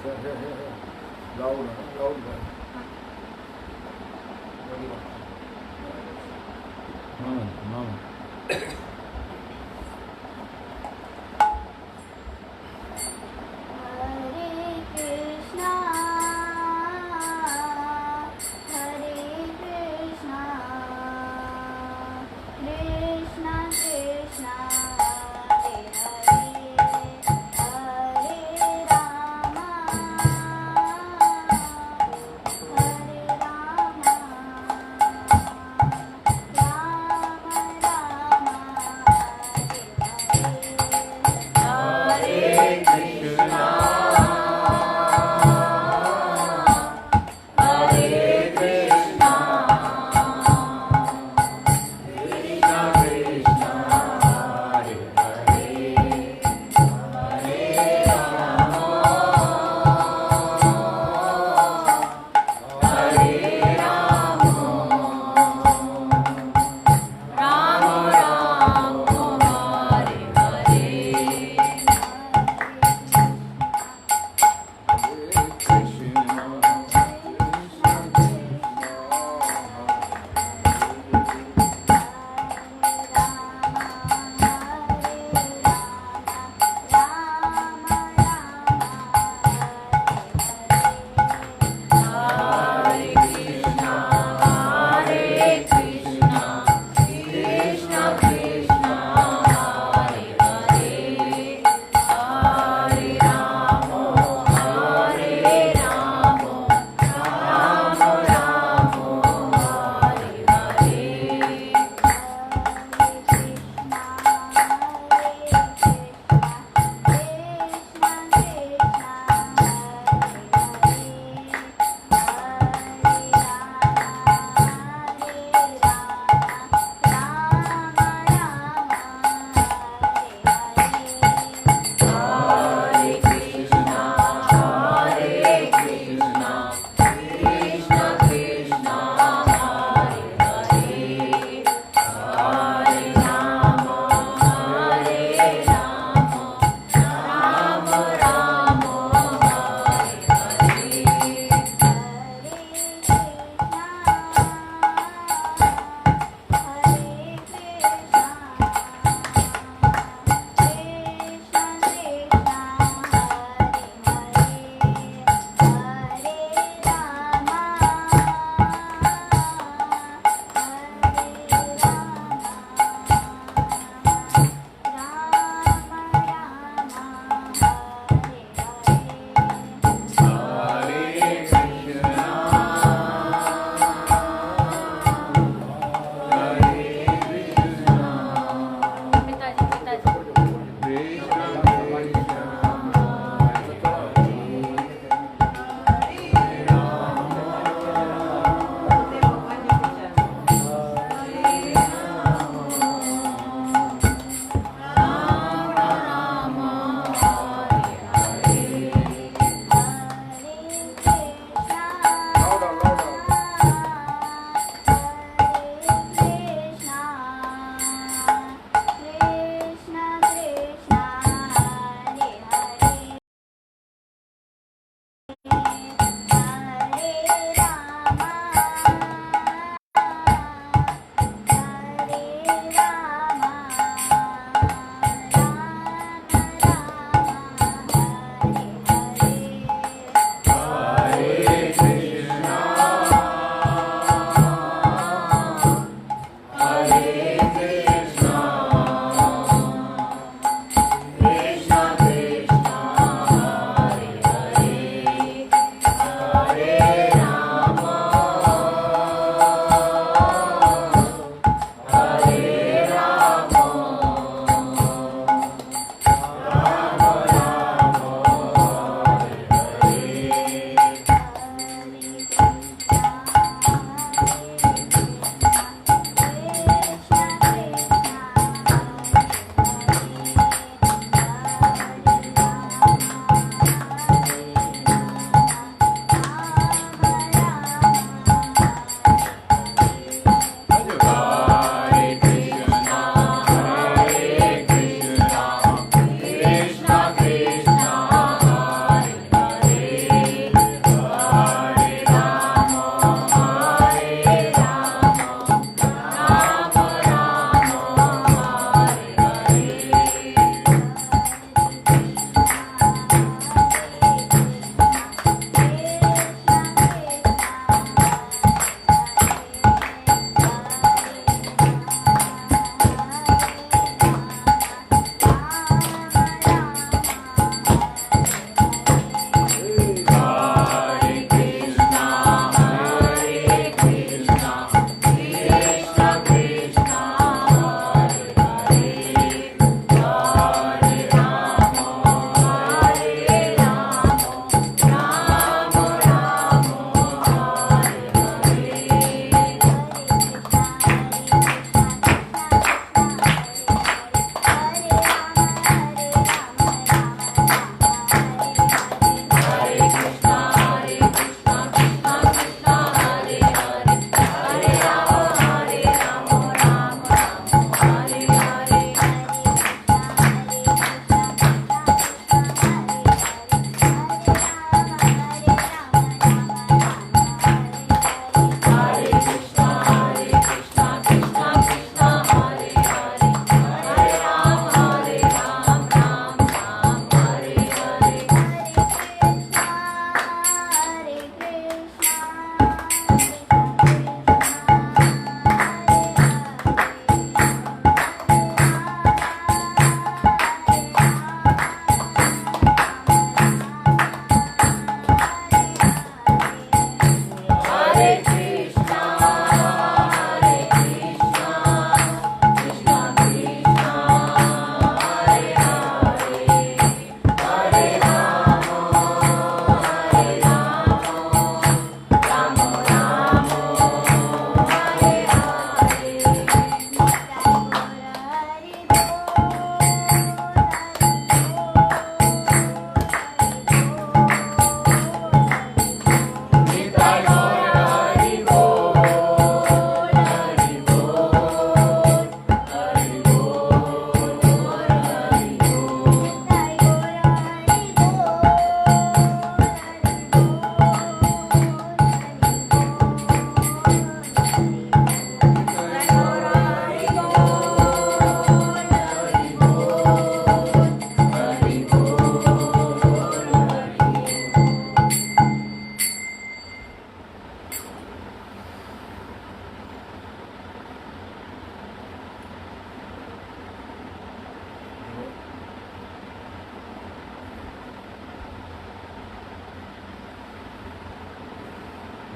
Louder, louder. Mama.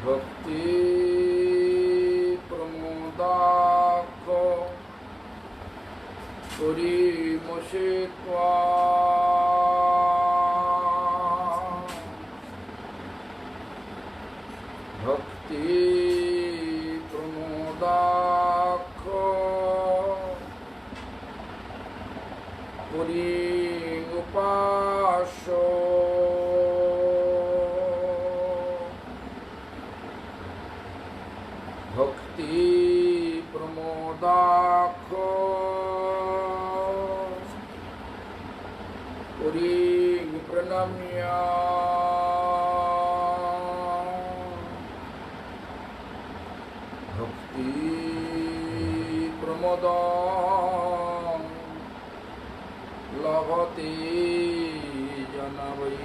भक्ति प्रमोदाखो पुरीमोषे त्वा भक्ति प्रमोदाखो पुरीमुपासो भक्ति प्रमोदाखो पुरीं प्रणम्य भक्ति प्रमोदं लभते जन वै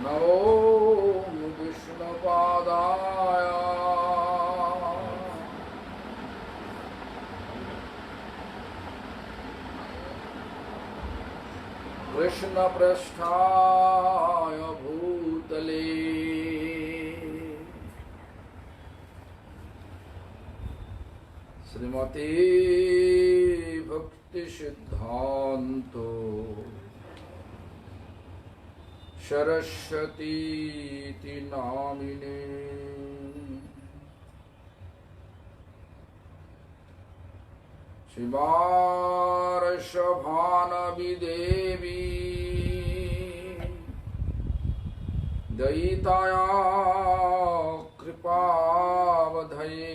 नमो विष्णुपादाय कृष्णपृष्ठाय भूतले श्रीमते भक्तिसिद्धान्तो सरस्वतीति नामिने शिवार्षभानवि देवी दयिताया कृपावधये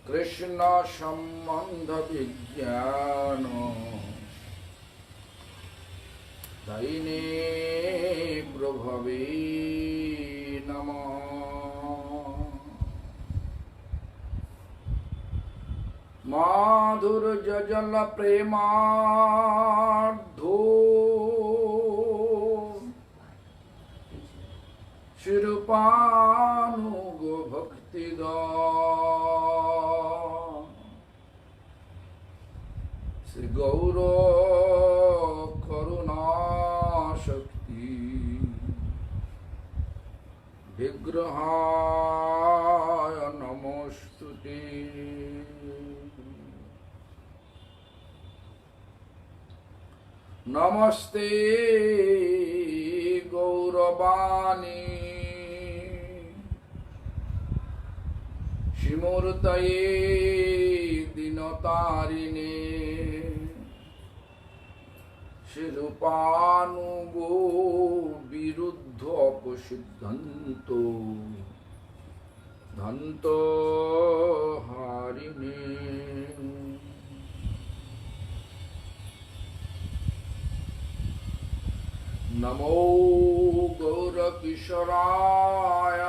कृष्ण संबंध विज्ञान दयिने प्रभवे नमः। माधुर्यजल प्रेमार्धो शिरूपानुगो भक्तिदा श्री गौर करुणा शक्ति विग्रहाय नमोस्तुते। नमस्ते गौरवाणी श्रीमूर्तये दीनतारिणे शिरूपानुगो विरुद्ध अपसिद्धन्तो धन्तो हारिणे। नमो गौरकिशोराय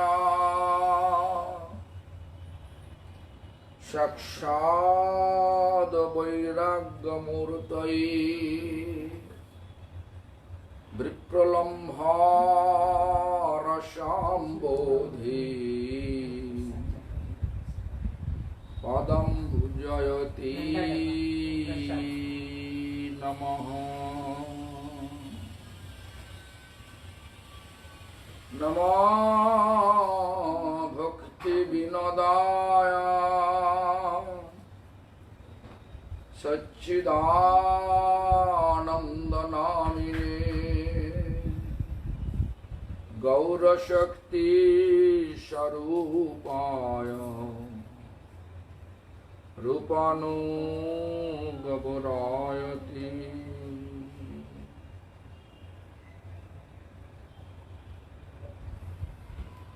साक्षाद् वैराग्यमूर्तये विप्रलम्भारसाम्बोधे पदं भुजयति नमः। नमो भक्ति विनोदाय सच्चिदानंद नामिने गौरशक्ति स्वरूपाय रूपानुगवरायति।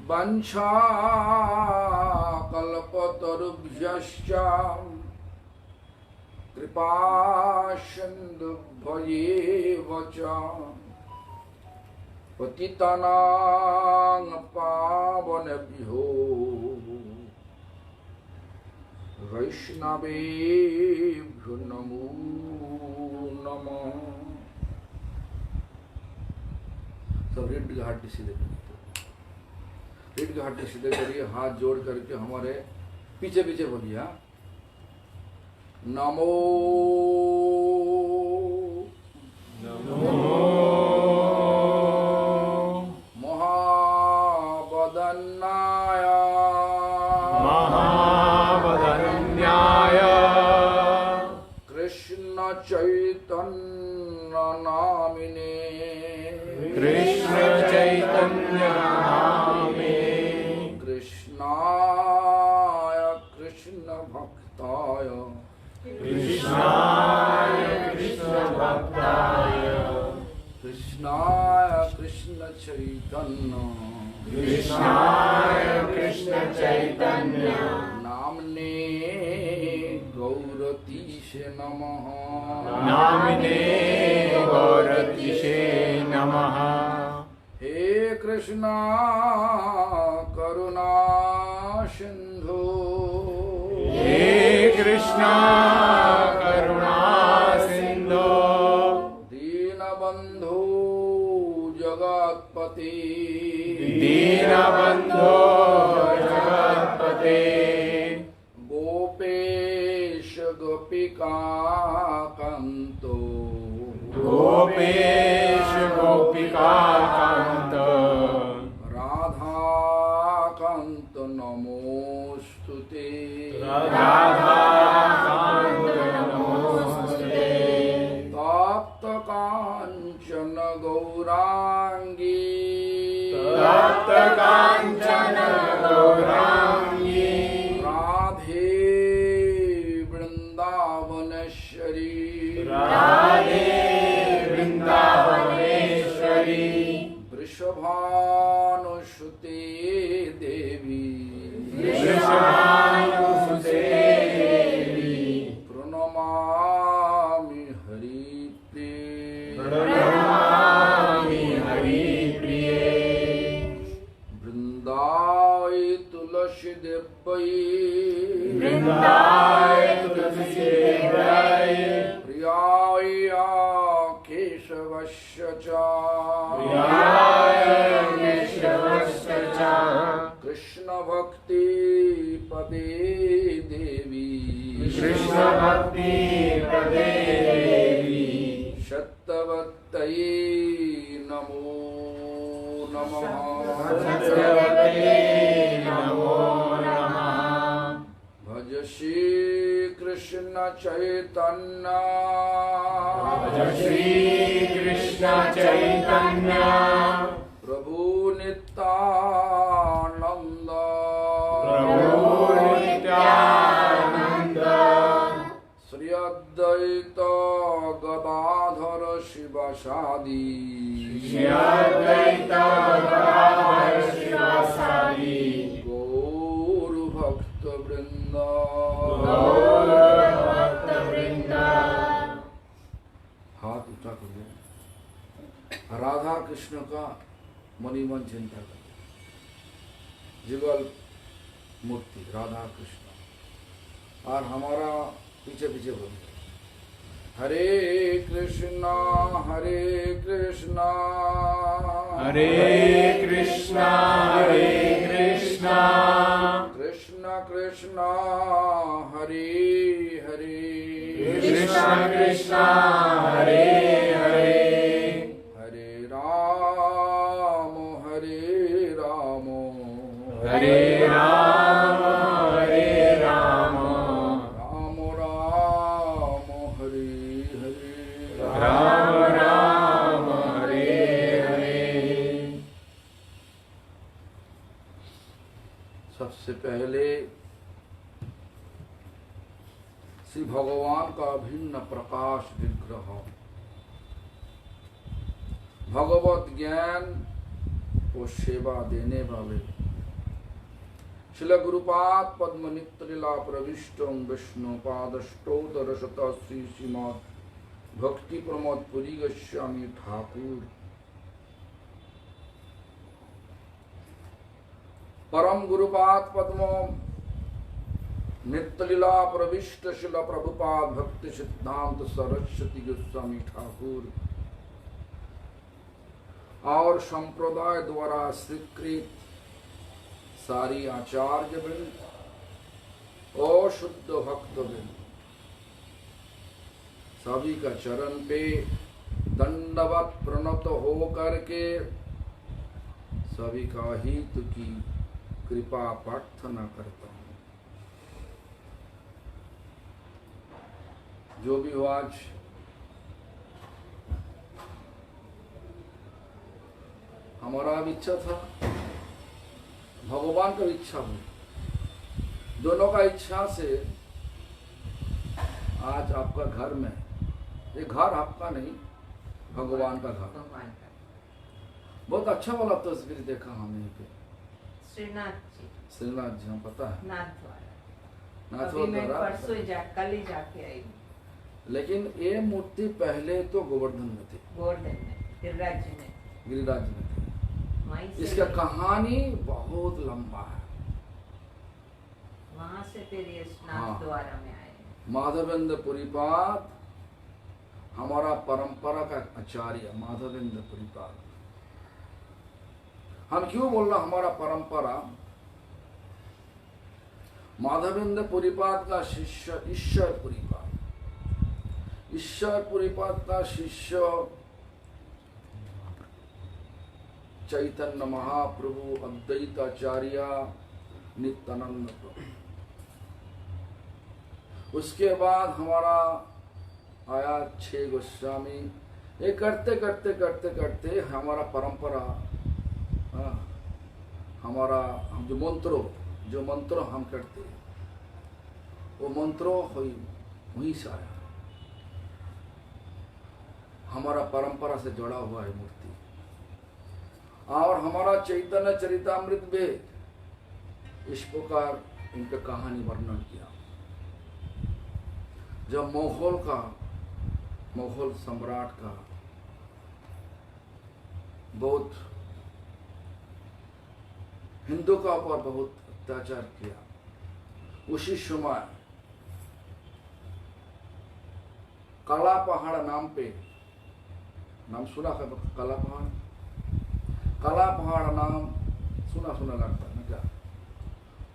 वंशाकल्पतरुभ्यश्च कृपासिन्धुभ्यैव च पतितानां पावनेभ्यो वैष्णवेभ्यो नमो नमः। सब रीढ़ की हड्डी सीधे रीढ़ की हड्डी सीधे करिए, हाथ जोड़ करके हमारे पीछे पीछे बोलिए। नमो महावदन्नाय कृष्ण चैतन्य नामिने कृष्णाय कृष्ण भक्ताय कृष्णाय कृष्ण चैतन्य नामने गौरतीशे नमः हे कृष्णा करुणा सिंधु दीनबंधु जगत्पते गोपेश गोपिका कांत राधा कांत नमोस्तुते तप्त कांचन गौरांगी राधे वृंदावनेश्वरी वृषभानुसुते देवी प्रणमामि हरिप्रिये वृंदाय तुलसी देव्यै प्रियाय केशवस्य च कृष्ण भक्ति पदे देवी सत्यवत्तये नमो नमः भज श्री कृष्ण चैतन्य प्रभु नित्यानंद श्री अद्वैत गदाधर शिवासादि गौर भक्त वृंद हाथ उठा कर दे। राधा कृष्ण का मणिमन चिंता कर जुगल मूर्ति राधा कृष्ण और हमारा पीछे पीछे बोल हरे कृष्णा कृष्ण कृष्ण हरे हरे हरे राम हरे राम राम राम हरे हरे राम राम हरे हरे। सबसे पहले श्री भगवान का भिन्न प्रकाश विग्रह भगवत ज्ञान को सेवा देने वाले शिल गुरुपाद पद्म नित्रिला प्रविष्टम विष्णु पादष्टोदर शत श्री श्रीमद भक्ति प्रमोद पुरी गोस्वामी ठाकुर परम गुरुपाद पद्म नित्यलीला प्रविष्ट शिल प्रभुपाद भक्ति सिद्धांत सरस्वती गोस्वामी ठाकुर और संप्रदाय द्वारा स्वीकृत सारी आचार्य वृंद और शुद्ध भक्त वृंद सभी का चरण पे दंडवत प्रणत हो करके सभी का हित की कृपा प्रार्थना करता हूँ। जो भी हो आज हमारा भी इच्छा था, भगवान का भी इच्छा हुई, दोनों का इच्छा से आज आपका घर में, ये घर आपका नहीं भगवान का घर। बहुत अच्छा वाला तस्वीर देखा हमने पे श्रीनाथ जी, हम पता है नाथ द्वारा कल ही जाके आई। लेकिन ये मूर्ति पहले तो गोवर्धन में थी, गिरिराज जी ने थी। इसका कहानी बहुत लंबा है। वहां से फिर ये हाँ। द्वारा में आए। माधवेंद्र पुरीपाद हमारा परंपरा का आचार्य माधवेंद्र पुरीपाद। हम क्यों बोल रहे हमारा परंपरा? माधवेंद्र पुरीपाद का शिष्य ईश्वर पुरीपाद, ईश्वर पुरीपाद का शिष्य चैतन्य महाप्रभु, अद्वैताचार्य नित्यानंद प्रभु। उसके बाद हमारा आया 6 गोस्वामी। ये करते करते करते करते हमारा परंपरा, हमारा हम जो मंत्रों हम करते हैं वो मंत्रों वहीं से आया, हमारा परंपरा से जुड़ा हुआ है मूर्ति। और हमारा चैतन्य चरितामृत में इस प्रकार इनका कहानी वर्णन किया। जब मोगल सम्राट का बहुत हिंदू का ऊपर बहुत अत्याचार किया, उसी समय काला पहाड़ नाम पे, नाम सुना है काला पहाड़? काला पहाड़ नाम सुना लगता है ना क्या?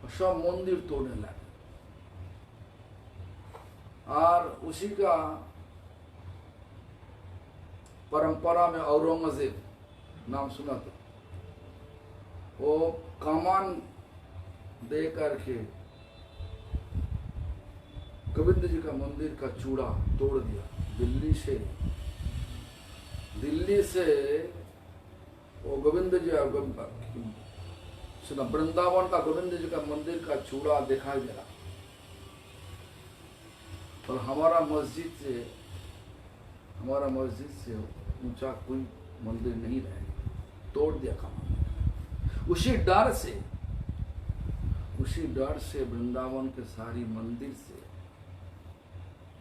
सब मंदिर तोड़ने लगे। और उसी का परंपरा में औरंगजेब नाम सुना था, वो कमान दे करके गोविंद जी का मंदिर का चूड़ा तोड़ दिया। दिल्ली से वो गोविंद जी सुना वृंदावन का गोविंद जी का मंदिर का चूड़ा दिखाई दे रहा, और हमारा मस्जिद से ऊंचा कोई मंदिर नहीं रहेगा, तोड़ दिया कमान। उसी डर से वृंदावन के सारी मंदिर से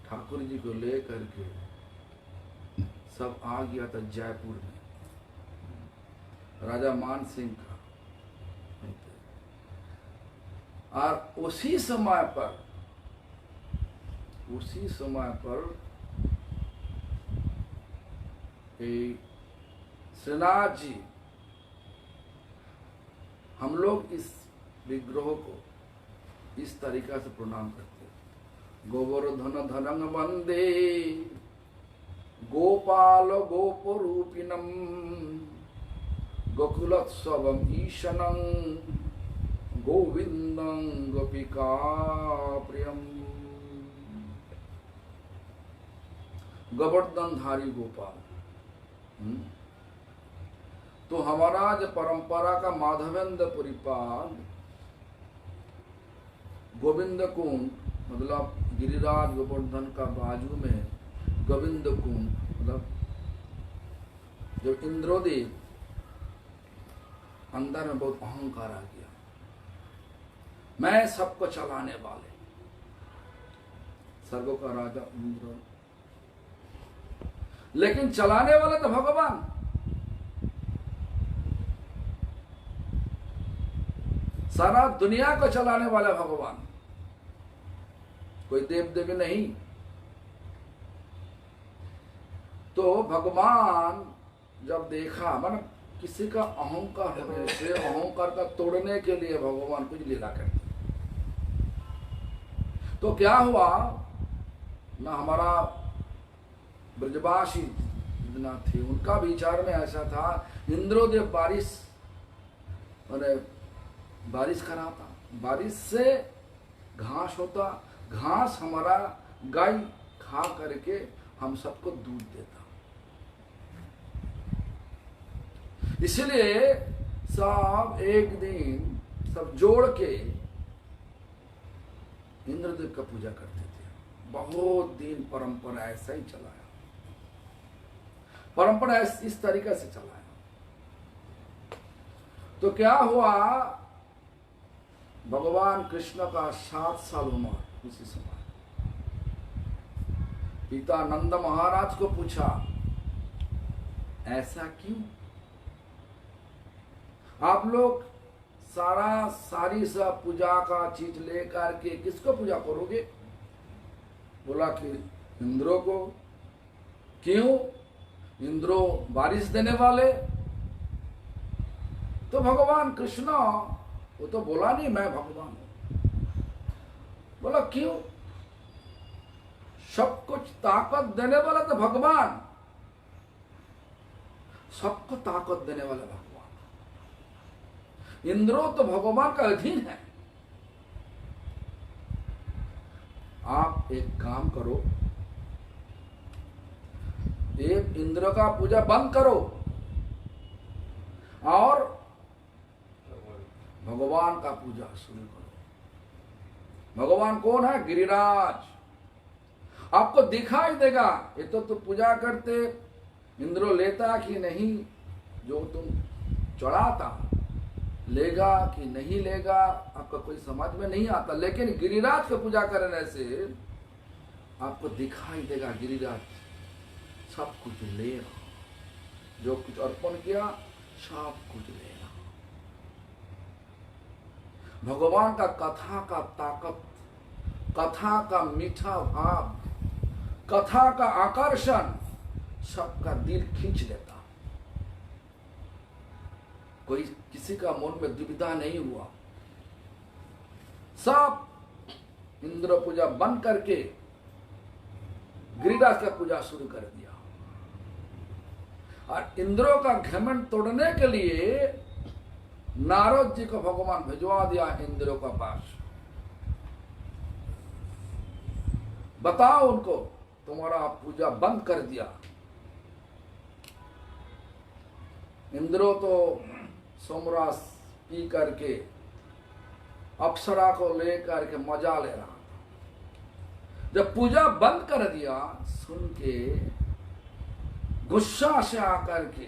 ठाकुर जी को ले करके सब आ गया था जयपुर में, राजा मान सिंह का। और उसी समय पर श्रीनाथ जी, हम लोग इस विग्रह को इस तरीका से प्रणाम करते हैं। गोवर्धन धनं वंदे गोपाल गोपरूपिणं गोकुलोत्सवम ईशनं गोविंदं गोपिका प्रियम। गोवर्धनधारी गोपाल। तो हमारा जो परंपरा का माधवेंद्र पुरीपाद गोविंद कुंड, मतलब गिरिराज गोवर्धन का बाजू में गोविंद कुंड, मतलब जब इंद्रोदेव अंदर में बहुत अहंकार आ गया, मैं सबको चलाने वाले, स्वर्गों का राजा इंद्र, लेकिन चलाने वाले तो भगवान। सारा दुनिया को चलाने वाला भगवान, कोई देव देवी नहीं। तो भगवान जब देखा, मतलब किसी का अहंकार होने से अहंकार का तोड़ने के लिए भगवान कुछ लीला करते। तो क्या हुआ ना, हमारा ब्रजवासी जितना थे उनका विचार में ऐसा था, इंद्रोदेव बारिश कराता, बारिश से घास होता, घास हमारा गाय खा करके हम सबको दूध देता। इसलिए सब एक दिन सब जोड़ के इंद्रदेव का पूजा करते थे। बहुत दिन परंपरा ऐसा ही चला है, परंपरा इस तरीके से चला है। तो क्या हुआ, भगवान कृष्ण का 7 साल उम्र उसी समय पिता नंद महाराज को पूछा, ऐसा क्यों? आप लोग सारी सब पूजा का चीज लेकर के किसको पूजा करोगे? बोला कि इंद्रो को। क्यों? इंद्रो बारिश देने वाले। तो भगवान कृष्ण वो तो बोला नहीं मैं भगवान हूं। बोला क्यों? सब कुछ ताकत देने वाला तो भगवान, सबको ताकत देने वाला भगवान। इंद्रो तो भगवान का अधीन है। आप एक काम करो, एक इंद्र का पूजा बंद करो और भगवान का पूजा शुरू करो। भगवान कौन है? गिरिराज। आपको दिखाई देगा। ये तो पूजा करते इंद्रो लेता कि नहीं, जो तुम चढ़ाता लेगा कि नहीं लेगा आपका कोई समझ में नहीं आता। लेकिन गिरिराज की पूजा करने से आपको दिखाई देगा गिरिराज सब कुछ लेगा, जो कुछ अर्पण किया सब कुछ लेगा। भगवान का कथा का ताकत, कथा का मीठा भाव, कथा का आकर्षण सबका दिल खींच लेता। कोई किसी का मन में दुविधा नहीं हुआ। सब इंद्र पूजा बंद करके गिरिराज का पूजा शुरू कर दिया। और इंद्रों का घमंड तोड़ने के लिए नारद जी को भगवान भिजवा दिया इंद्रों का पास। बताओ उनको तुम्हारा पूजा बंद कर दिया। इंद्रो तो सोमरस पी करके अप्सरा को लेकर के मजा ले रहा था। जब पूजा बंद कर दिया सुन के गुस्सा से आकर के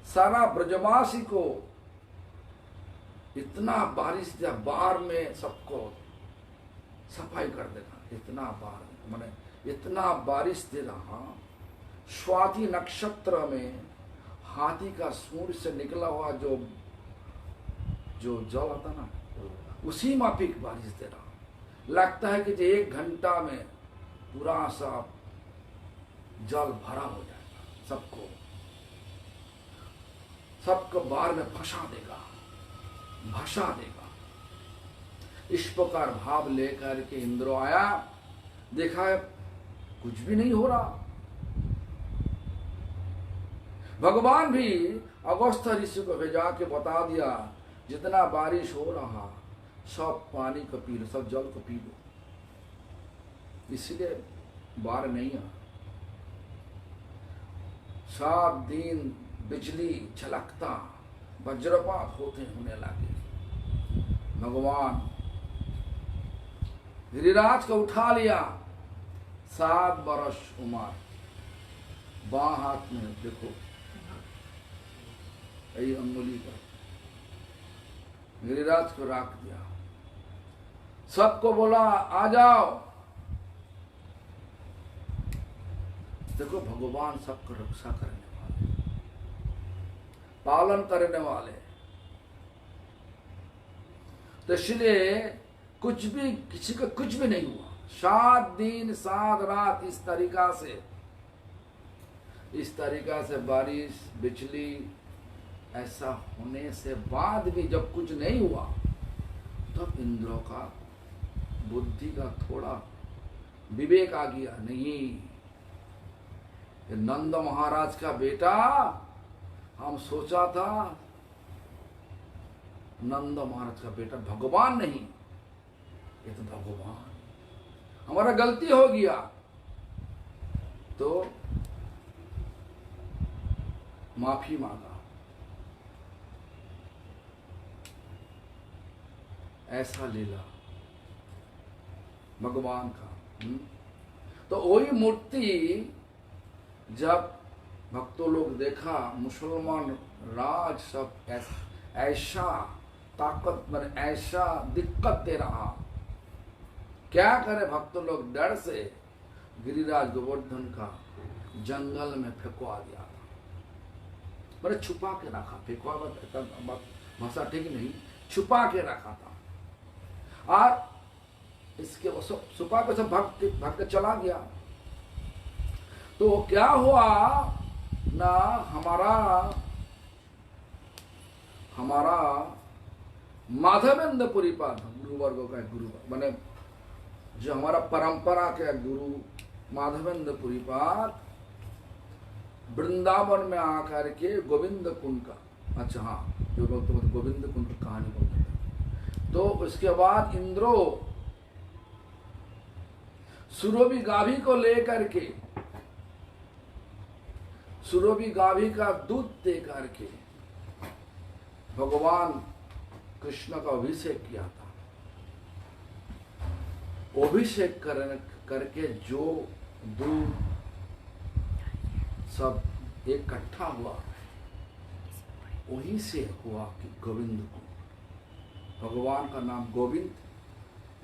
सारा ब्रजवासी को इतना बारिश दिया, बार में सबको सफाई कर देगा। इतना बार माने इतना बारिश दे रहा। स्वाति नक्षत्र में हाथी का सूंड से निकला हुआ जो जल आता ना, उसी माफिक बारिश दे रहा। लगता है कि 1 घंटा में पूरा सा जल भरा हो जाएगा, सबको बार में फंसा देगा, भसा देगा। इस प्रकार भाव लेकर के इंद्र आया, देखा कुछ भी नहीं हो रहा। भगवान भी अगस्त्य ऋषि को भेजा के बता दिया जितना बारिश हो रहा सब पानी को पी लो, सब जल को पी लो। इसलिए बाढ़ नहीं आ। 7 दिन बिजली झलकता, वज्रपात होने लगे। भगवान गिरिराज को उठा लिया। 7 बरस उम्र, बां हाथ में देखो यही अंगुली पर गिरिराज को रख दिया। सबको बोला आ जाओ। देखो भगवान सबको रक्षा करने वाले, पालन करने वाले। तो इसलिए कुछ भी किसी को कुछ भी नहीं हुआ। 7 दिन 7 रात इस तरीका से बारिश बिजली ऐसा होने से बाद भी जब कुछ नहीं हुआ तब इंद्रों का बुद्धि का थोड़ा विवेक आ गया। नहीं, ये नंद महाराज का बेटा, हम सोचा था नंद महाराज का बेटा भगवान नहीं, ये तो भगवान। हमारा गलती हो गया, तो माफी मांगा। ऐसा लीला भगवान का। तो वही मूर्ति जब भक्तों लोग देखा, मुसलमान राज सब ऐसा ताकत में ऐसा दिक्कत दे रहा, क्या करे भक्तों लोग डर से गिरिराज गोवर्धन का जंगल में फेंकवा दिया था। मैंने छुपा के रखा, फेंकवा भाषा ठीक नहीं, छुपा के रखा था। और इसके वो सब छुपा के सब भक्त चला गया। तो क्या हुआ ना, हमारा माधवेंद्र पुरीपाद गुरुवर्गो का गुरु, माने जो हमारा परंपरा के गुरु माधवेंद्र पुरीपाद वृंदावन में आकर के गोविंद कुंड का, अच्छा हाँ, जो लोग तो गोविंद कुंड की कहानी बोलते हैं। तो उसके बाद इंद्रो सुरभि गाभी को लेकर के, सुरभि गाभी का दूध दे करके भगवान कृष्ण का अभिषेक किया था। अभिषेक करके जो दूध सब इकट्ठा हुआ, वहीं से हुआ कि गोविंद को, भगवान का नाम गोविंद,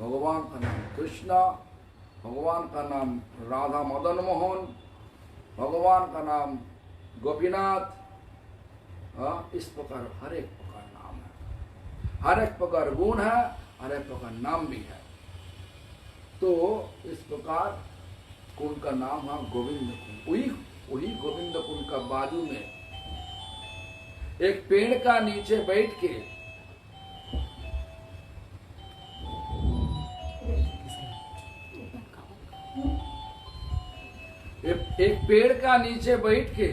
भगवान का नाम कृष्णा, भगवान का नाम राधा मदन मोहन, भगवान का नाम गोपीनाथ। इस प्रकार हर एक प्रकार नाम है, हर एक प्रकार गुण है, हर एक प्रकार नाम भी है। तो इस प्रकार कुंड का नाम है गोविंद कुंड। वही गोविंद कुंड का बाजू में एक पेड़ का नीचे बैठ के एक पेड़ का नीचे बैठ के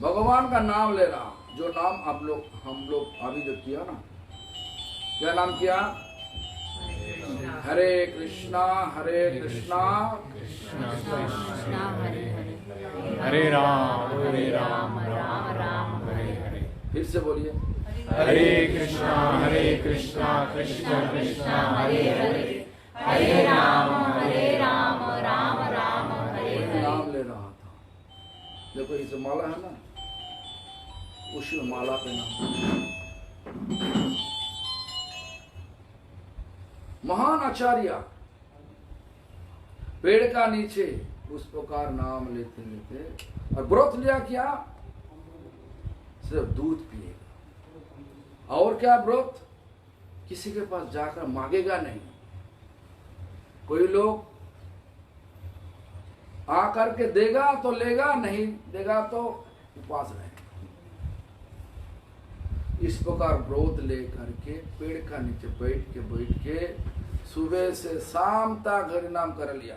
भगवान का नाम ले रहा, जो नाम हम लोग अभी जो किया ना, क्या नाम किया? हरे कृष्णा कृष्णा हरे हरे, हरे राम राम राम हरे हरे। फिर से बोलिए, हरे कृष्णा कृष्णा कृष्णा हरे हरे, हरे राम राम राम हरे हरे। नाम ले रहा था। देखो इस माला है ना, उसी माला पे नाम। महान आचार्य पेड़ का नीचे उस प्रकार नाम लेते लेते, और व्रत लिया क्या? सिर्फ दूध पिएगा। और क्या व्रत? किसी के पास जाकर मांगेगा नहीं। कोई लोग आकर के देगा तो लेगा, नहीं देगा तो उपवास रहेगा। इस प्रकार व्रत लेकर के पेड़ का नीचे बैठ के सुबह से शाम तक हरि नाम कर लिया।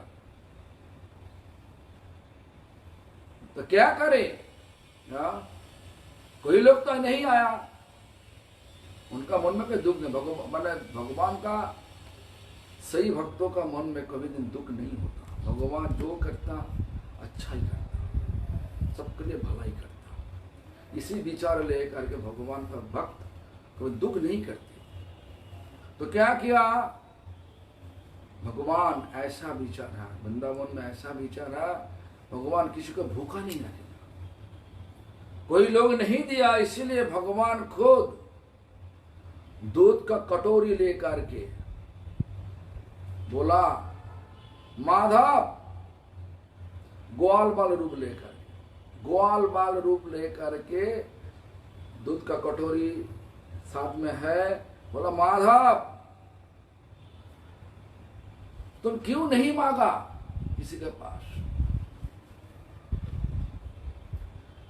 तो क्या करे? कोई लोग तो नहीं आया, उनका मन में कोई दुख नहीं। भगवान का सही भक्तों का मन में कभी दिन दुख नहीं होता। भगवान जो करता अच्छा ही करता, सबके लिए भला ही करता। इसी विचार लेकर के भगवान का भक्त कभी दुख नहीं करते। तो क्या किया? भगवान ऐसा विचार है, वृंदावन में ऐसा विचार है, भगवान किसी को भूखा नहीं रखेगा। कोई लोग नहीं दिया, इसीलिए भगवान खुद दूध का कटोरी लेकर के बोला, माधव, ग्वाल बाल रूप लेकर के दूध का कटोरी साथ में है। बोला, माधव तुम क्यों नहीं मांगा किसी के पास?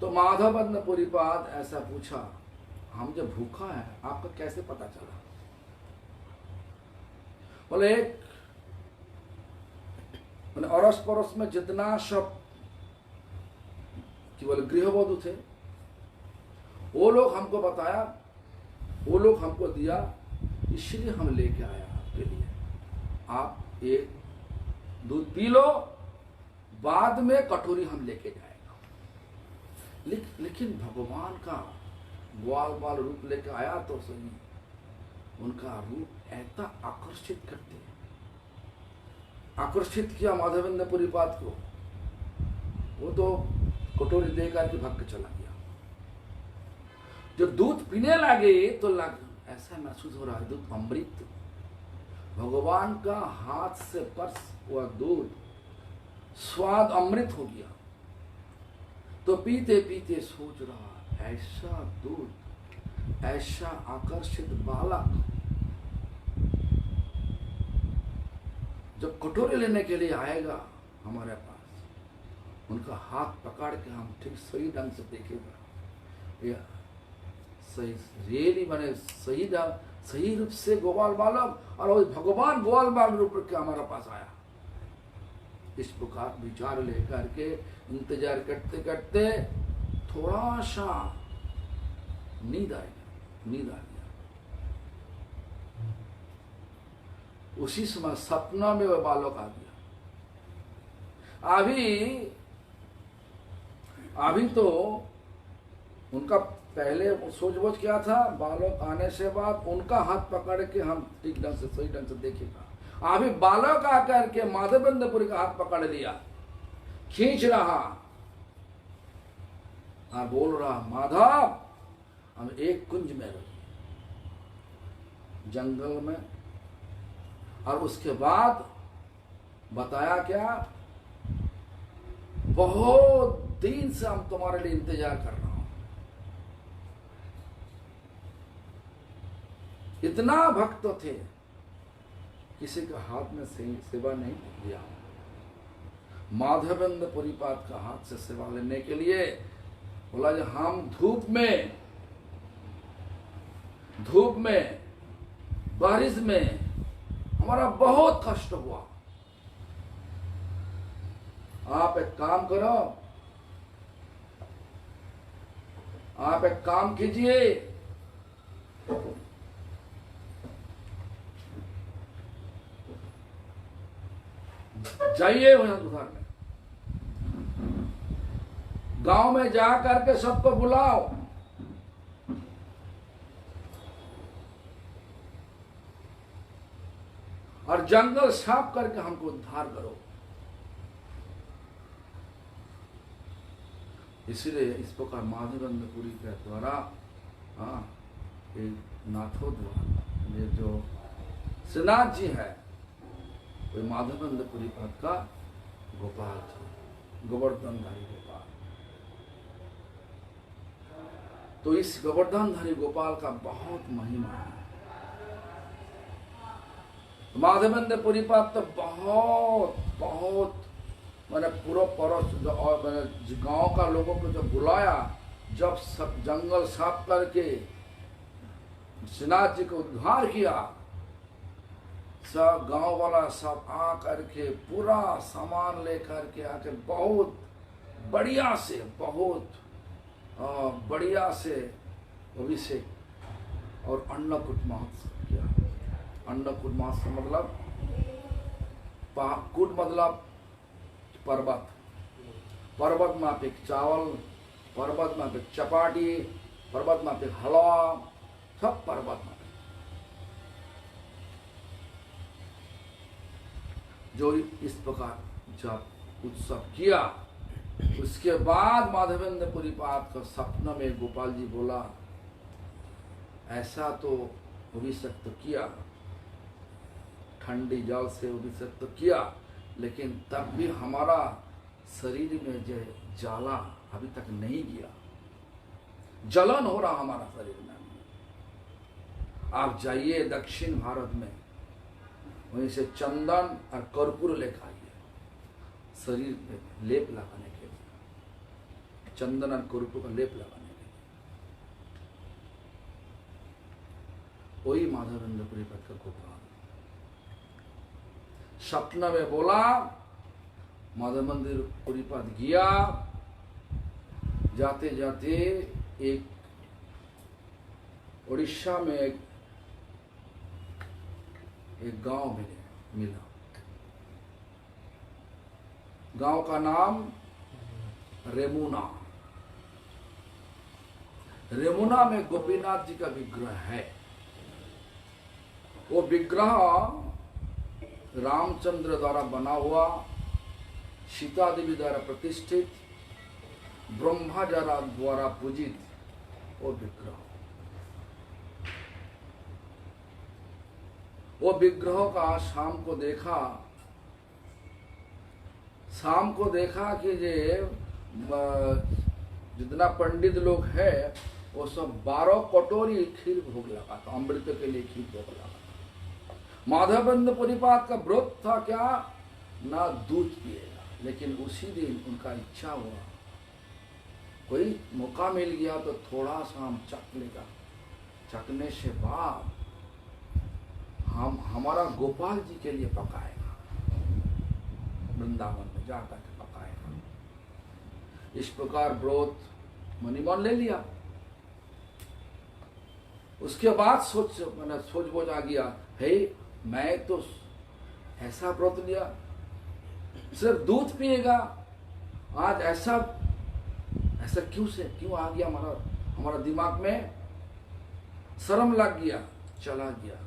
तो माधवेंद्र पुरीपाद ऐसा पूछा, हम जब भूखा है आपको कैसे पता चला? बोले, मैंने अड़ोस पड़ोस में जितना सब केवल गृहवधू थे, वो लोग हमको बताया, वो लोग हमको दिया, इसलिए हम लेके आया आपके लिए। आप एक दूध पी लो, बाद में कटोरी हम लेके जाएगा। लेकिन भगवान का ग्वाल बाल रूप लेके आया तो सही, उनका रूप ऐसा आकर्षित करते हैं, आकर्षित किया माधवेंद्र पुरीपाद को। वो तो कटोरी देकर के भाग के चला गया। जब दूध पीने लगे तो ऐसा महसूस हो रहा है दूध अमृत, भगवान का हाथ से स्पर्श हुआ दूध स्वाद अमृत हो गया। तो पीते पीते सोच रहा, ऐसा दूध, ऐसा आकर्षित बालक जब कटोरे लेने के लिए आएगा हमारे पास, उनका हाथ पकड़ के हम ठीक सही ढंग से देखेगा, या सही रियली मैंने सही रूप से गोपाल बालक और भगवान गोपाल बाल रूप के हमारे पास आया। इस प्रकार विचार लेकर के इंतजार करते करते थोड़ा सा नींद आ गया। उसी समय सपना में वह बालक आ गया। अभी तो उनका पहले सोच बोझ क्या था, बालक आने से बाद उनका हाथ पकड़ के हम ठीक ढंग से सही ढंग से देखेगा। अभी बालक आकर के माधवेंद्रपुरी का हाथ पकड़ लिया, खींच रहा और बोल रहा, माधव हम एक कुंज में रहे, जंगल में। और उसके बाद बताया क्या, बहुत दिन से हम तुम्हारे लिए इंतजार कर रहा हूं। इतना भक्त थे, किसी के हाथ में सेवा नहीं दिया। माधवेंद्र पुरीपाद का हाथ से सेवा लेने के लिए बोला, जो हम धूप में बारिश में हमारा बहुत कष्ट हुआ, आप एक काम करो, आप एक काम कीजिए, जाइए उधर में, गांव में जा करके सबको बुलाओ, और जंगल साफ करके हमको उद्धार करो। इसलिए इस प्रकार माधवेंद्रपुरी के द्वारा नाथों द्वारा ये जो श्रीनाथ जी है, वो माधवेंद्रपुरी पद का गोपाल जी, गोवर्धनधारी गोपाल। तो इस गोवर्धनधारी गोपाल का बहुत महिमा है। माधवेंद्रपुरी पद तो बहुत मैंने पूरा पड़ोस मैंने गांव का लोगों को जब बुलाया, जब सब जंगल साफ करके श्रीनाथ जी को उद्धार किया, सब गांव वाला सब आ करके पूरा सामान लेकर के आके बहुत बढ़िया से अभिषेक और अन्नकूट महोत्सव किया। अन्नकूट महोत्सव मतलब कूट मतलब पर्वत में आप एक चावल, पर्वत में आप एक चपाटी, पर्वत में आप एक हलवा, सब पर्वत में जो इस प्रकार जब उत्सव किया, उसके बाद माधवेंद्रपुरी पाद का सपना में गोपाल जी बोला, ऐसा तो अभिषेक तो किया, ठंडी जल से अभिषेक तो किया, लेकिन तब भी हमारा शरीर में जो जाला अभी तक नहीं गया, जलन हो रहा हमारा शरीर में। आप जाइए दक्षिण भारत में, वहीं से चंदन और कर्पूर लेकर आइए, शरीर पे लेप लगाने के लिए, चंदन और कर्पूर का लेप लगाने के लिए। वही माधवेंद्रपुरी पद का गोपाल सपना में बोला, माधव मंदिर पुरीपाद गया। जाते जाते एक उड़ीसा में एक गांव मिला। गांव का नाम रेमुना। रेमुना में गोपीनाथ जी का विग्रह है। वो विग्रह रामचंद्र द्वारा बना हुआ, सीता देवी द्वारा प्रतिष्ठित, ब्रह्मा द्वारा पूजित वो विग्रह। वो विग्रह का शाम को देखा कि जितना पंडित लोग है वो सब 12 कटोरी खीर भोग लगा था, अमृत के लिए खीर भोग लगा था। माधवेंद्र पुरीपाद का व्रत था क्या, ना दूध पिएगा, लेकिन उसी दिन उनका इच्छा हुआ, कोई मौका मिल गया तो थोड़ा सा हम चख लेगा। चखने से बाद हम हमारा गोपाल जी के लिए पकाएगा, वृंदावन में जाकर के पकाएगा। इस प्रकार व्रत मनीमन ले लिया। उसके बाद सोच बोझ आ गया, हे मैं तो ऐसा व्रत लिया, सिर्फ दूध पिएगा, आज ऐसा क्यों आ गया। हमारा दिमाग में शर्म लग गया, चला गया,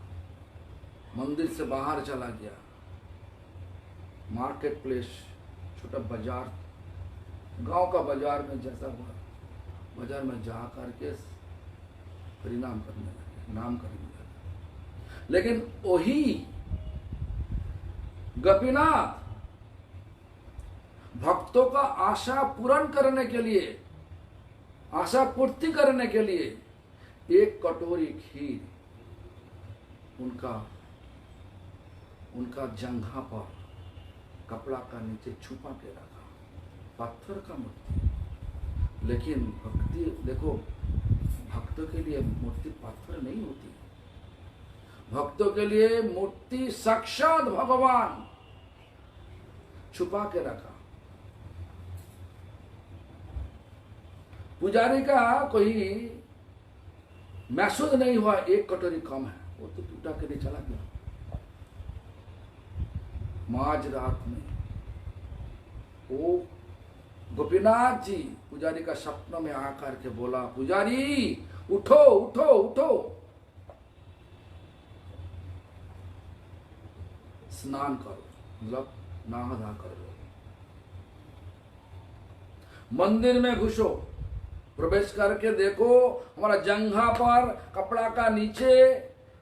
मंदिर से बाहर चला गया। मार्केट प्लेस, छोटा बाजार, गांव का बाजार में जैसा हुआ, बाजार में जा करके परिणाम करने लगे, नाम करने लगे। लेकिन वही गोपीनाथ भक्तों का आशा पूर्ण करने के लिए, आशा पूर्ति करने के लिए 1 कटोरी खीर उनका जंघा पर कपड़ा का नीचे छुपा के रखा, पत्थर का मूर्ति। लेकिन भक्ति देखो, भक्तों के लिए मूर्ति पत्थर नहीं होती, भक्तों के लिए मूर्ति साक्षात भगवान छुपा के रखा। पुजारी का कोई महसूस नहीं हुआ 1 कटोरी कम है, वो तो टूटा के लिए चला गया। माझ रात में वो गोपीनाथ जी पुजारी का सपनों में आकर के बोला, पुजारी उठो उठो उठो, स्नान करो, मतलब नहा धा करो, मंदिर में घुसो, प्रवेश करके देखो हमारा जंघा पर कपड़ा का नीचे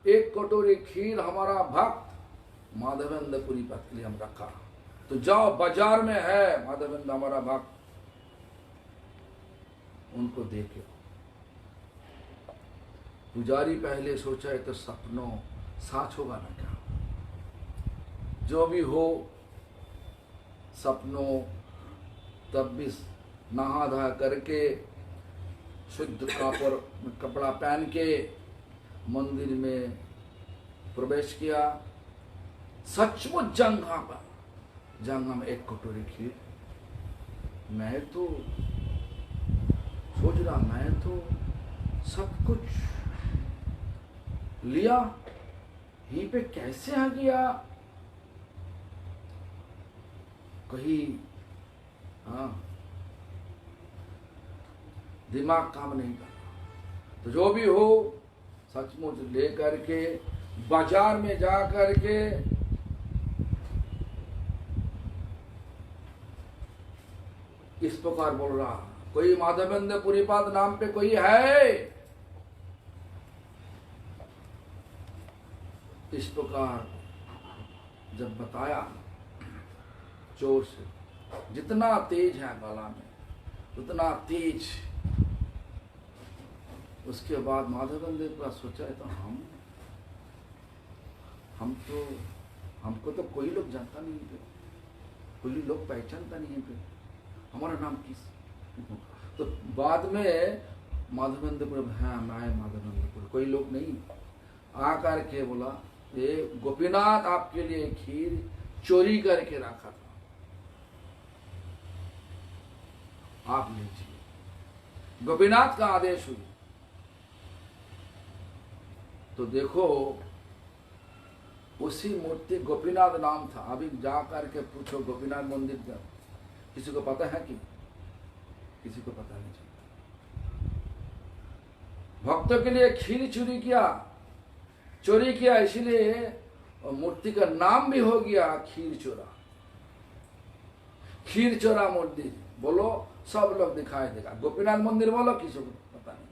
1 कटोरी खीर हमारा भक्त माधवेंद्र पुरीपाद के लिए हम रखा। तो जाओ, बाजार में है माधवेंद्र हमारा भक्त, उनको देखे। पुजारी पहले सोचा है तो सपनों साच होगा ना क्या, जो भी हो सपनों। तब भी नहा धा करके शुद्ध कपड़ा पहन के मंदिर में प्रवेश किया। सचमुच जंघा में 1 कटोरी खीर। मैं तो सोच रहा, मैं तो सब कुछ लिया, यहीं पे कैसे आ गया। कहीं दिमाग काम नहीं कर रहा। तो जो भी हो सचमुच ले करके बाजार में जा करके इस प्रकार बोल रहा, कोई माधवेंद्र पुरीपाद नाम पे कोई है। इस प्रकार जब बताया जोर से, जितना तेज है गला में उतना तेज। उसके बाद माधवेंद्र पूरा सोचा है, तो हमको तो कोई लोग जानता नहीं है, कोई लोग पहचानता नहीं है, हमारा नाम किस। तो बाद में माधवेंद्रपुर, हाँ मैं माधवेंद्रपुर, कोई लोग नहीं आकर के बोला, ये गोपीनाथ आपके लिए खीर चोरी करके रखा था, आप लीजिए। गोपीनाथ का आदेश हुई तो देखो उसी मूर्ति गोपीनाथ नाम था। अभी जा करके पूछो गोपीनाथ मंदिर का किसी को पता है कि किसी को पता नहीं चलता। भक्तों के लिए खीर चोरी किया इसलिए मूर्ति का नाम भी हो गया खीर चोरा मूर्ति। बोलो सब लोग दिखाई देगा। गोपीनाथ मंदिर बोलो किसी को पता नहीं।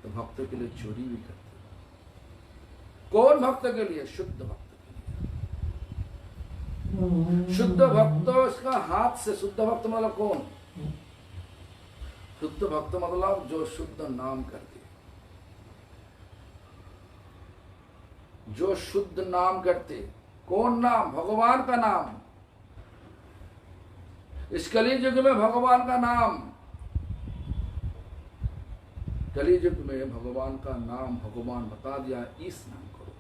तो भक्तों के लिए चोरी भी करते। कौन भक्त के लिए? शुद्ध भक्त के लिए। शुद्ध भक्त उसका हाथ से। शुद्ध भक्त मतलब कौन? शुद्ध भक्त मतलब जो शुद्ध नाम करते, जो शुद्ध नाम करते। कौन नाम? भगवान का नाम। इस कली युग में भगवान का नाम, कली युग में भगवान का नाम भगवान बता दिया, इस नाम करो।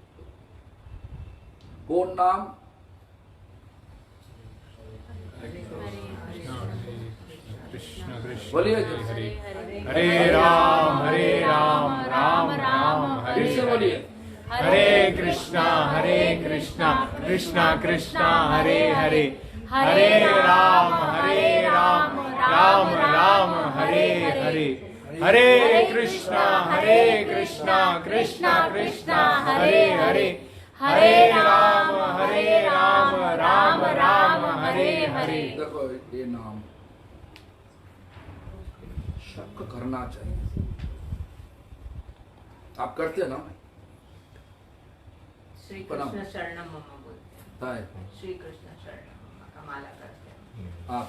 कौन नाम? बोलिए हरे राम राम राम फिर से बोलिए हरे कृष्णा कृष्णा कृष्णा हरे हरे हरे राम राम राम हरे हरे हरे कृष्णा कृष्णा कृष्णा हरे हरे हरे राम राम राम हरे हरे। देखो ये नाम सबको करना चाहिए। आप करते ना? श्री कृष्ण शरणम मम बोलते हैं। श्री कृष्ण शरणम मम का माला करते हैं आप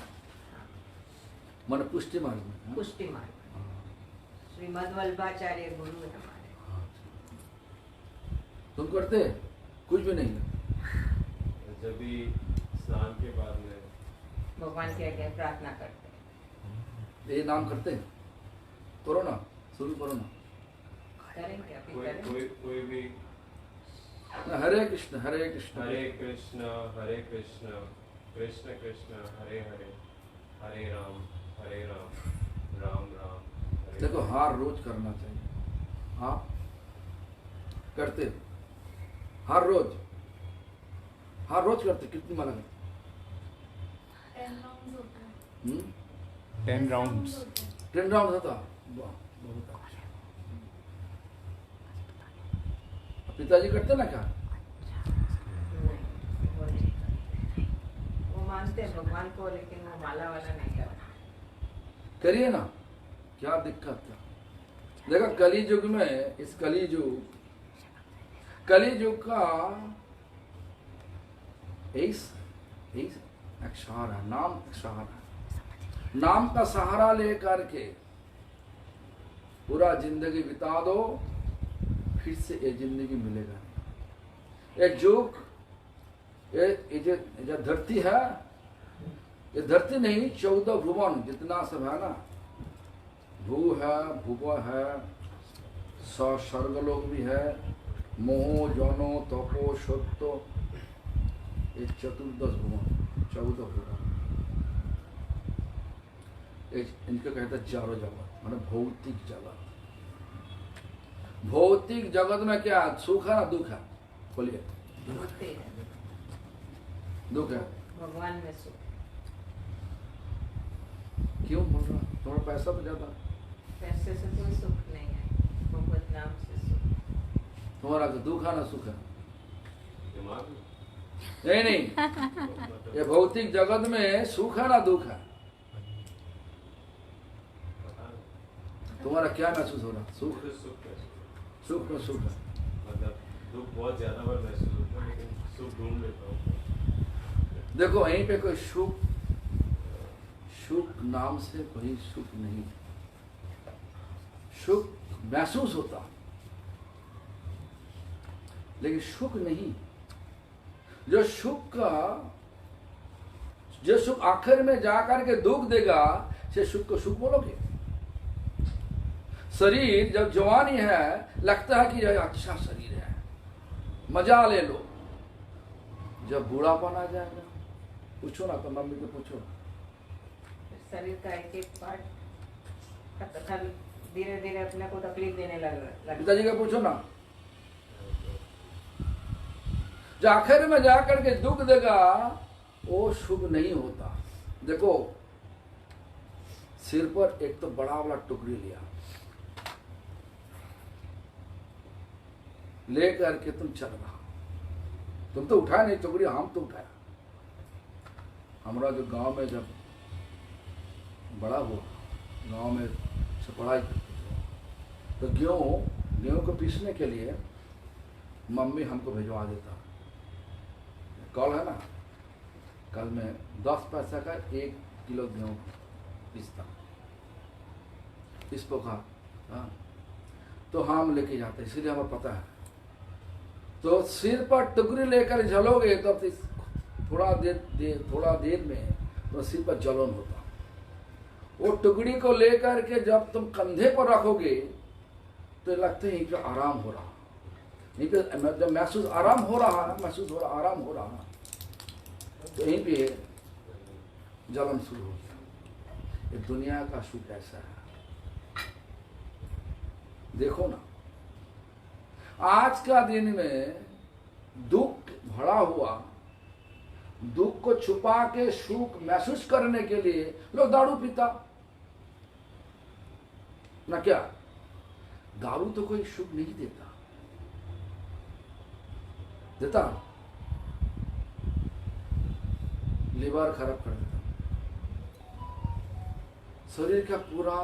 मन पुष्टि मार्ग में? पुष्टि मार्ग। श्रीमद् वल्लभाचार्य गुरु है हमारे। तुम करते? कुछ भी नहीं। जब भी स्नान के बाद में भगवान के आगे प्रार्थना करते हैं। ये नाम करते? करो ना, शुरू करो ना। करेंगे अभी कोई करेंगे। कोई कोई भी हरे कृष्ण कृष्ण कृष्ण कृष्ण कृष्ण हरे हरे हरे राम राम राम हरे देखो हर रोज करना चाहिए। आप करते? हर रोज करते? कितनी माला करते? 10 rounds 10 राउंड होता। वाह, बहुत अच्छा। पिताजी करते ना क्या? नहीं, वो नहीं करते। वो मानते हैं भगवान को, लेकिन वो माला वाला नहीं करता। करिए ना, क्या दिक्कत है? देखो कली युग में, इस कली युग का एक सहारा, नाम सहारा, नाम का सहारा लेकर के पूरा जिंदगी बिता दो, फिर से ये जिंदगी मिलेगा। ये जुग, ये जो धरती है, ये धरती नहीं, 14 भुवन जितना सब है ना, भू है, भुव है, स्वर्गलोक भी है, मोह जनो तपो सत्तो, ये 14 भुवन, 14 भुवन। इनके कहते हैं चारों जगत, माने भौतिक जगत। भौतिक जगत में क्या सुख है ना दुख है? बोलिए। होते हैं। दुख है। भगवान में सुख। क्यों बोल रहा? थोड़ा पैसा तो ज्यादा। पैसे से कोई सुख नहीं है, भगवत नाम से सुख। तुम्हारा तो दुख है ना सुख है? दिमाग में नहीं, ये भौतिक जगत में सुख है ना दुख है? पता नहीं। तुम्हारा क्या महसूस हो रहा? सुख? मुझे सुख है, सुख में सुख है। मतलब दुख बहुत ज्यादा बार महसूस होता है, लेकिन सुख ढूंढ लेता हूँ। देखो वहीं पे कोई सुख नाम से कोई सुख नहीं। सुख महसूस होता लेकिन सुख नहीं। जो सुख आखिर में जाकर के दुख देगा, से सुख को सुख बोलोगे? शरीर जब जवानी है, लगता है कि यह अच्छा शरीर है, मजा ले लो। जब बूढ़ापन आ जाएगा, पूछो ना, तो मम्मी को पूछो, शरीर का एक एक पार्ट धीरे धीरे अपने को तकलीफ देने लग पिताजी का पूछो ना, जो आखिर में जाकर के दुख देगा वो शुभ नहीं होता। देखो सिर पर एक तो बड़ा वाला टुकड़ी लिया, लेकर के तुम चल रहा, तुम तो उठाया नहीं टुकड़ी, हम तो उठाया। हमारा जो गांव में जब बड़ा हुआ, गांव में से पढ़ाई करते थे, तो गेहूं को पीसने के लिए मम्मी हमको भिजवा देता। कल है ना, कल में 10 पैसा का 1 किलो गेहूं पीसता, इस प्रकार। हाँ, तो हम लेके जाते, इसलिए हमें पता है। तो सिर पर टुकड़ी लेकर जलोगे तो थोड़ा देर में तो सिर पर जलन होता। वो टुकड़ी को लेकर के जब तुम कंधे पर रखोगे तो लगते हैं कि आराम हो रहा, यहीं पे जब महसूस आराम हो रहा, आराम हो रहा, तो यहीं पे जलन शुरू हो गया। ये दुनिया का सुख ऐसा है। देखो ना, आज का दिन में दुख भरा हुआ, दुख को छुपा के सुख महसूस करने के लिए लोग दारू पीता ना। क्या दारू तो कोई सुख नहीं देता, देता लिवर खराब कर देता, शरीर का पूरा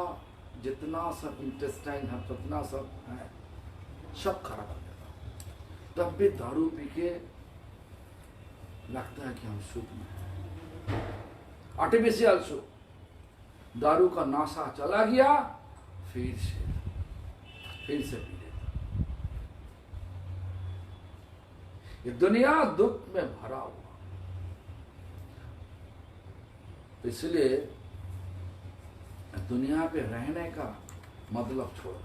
जितना सब इंटेस्टाइन है, जितना सब है, सब खराब कर देता। तब भी दारू पी के लगता है कि हम सुख में हैं, आर्टिफिशियल सुख। दारू का नशा चला गया, फिर से पी लेता। ये दुनिया दुख में भरा हुआ, इसलिए दुनिया पे रहने का मतलब छोड़ो,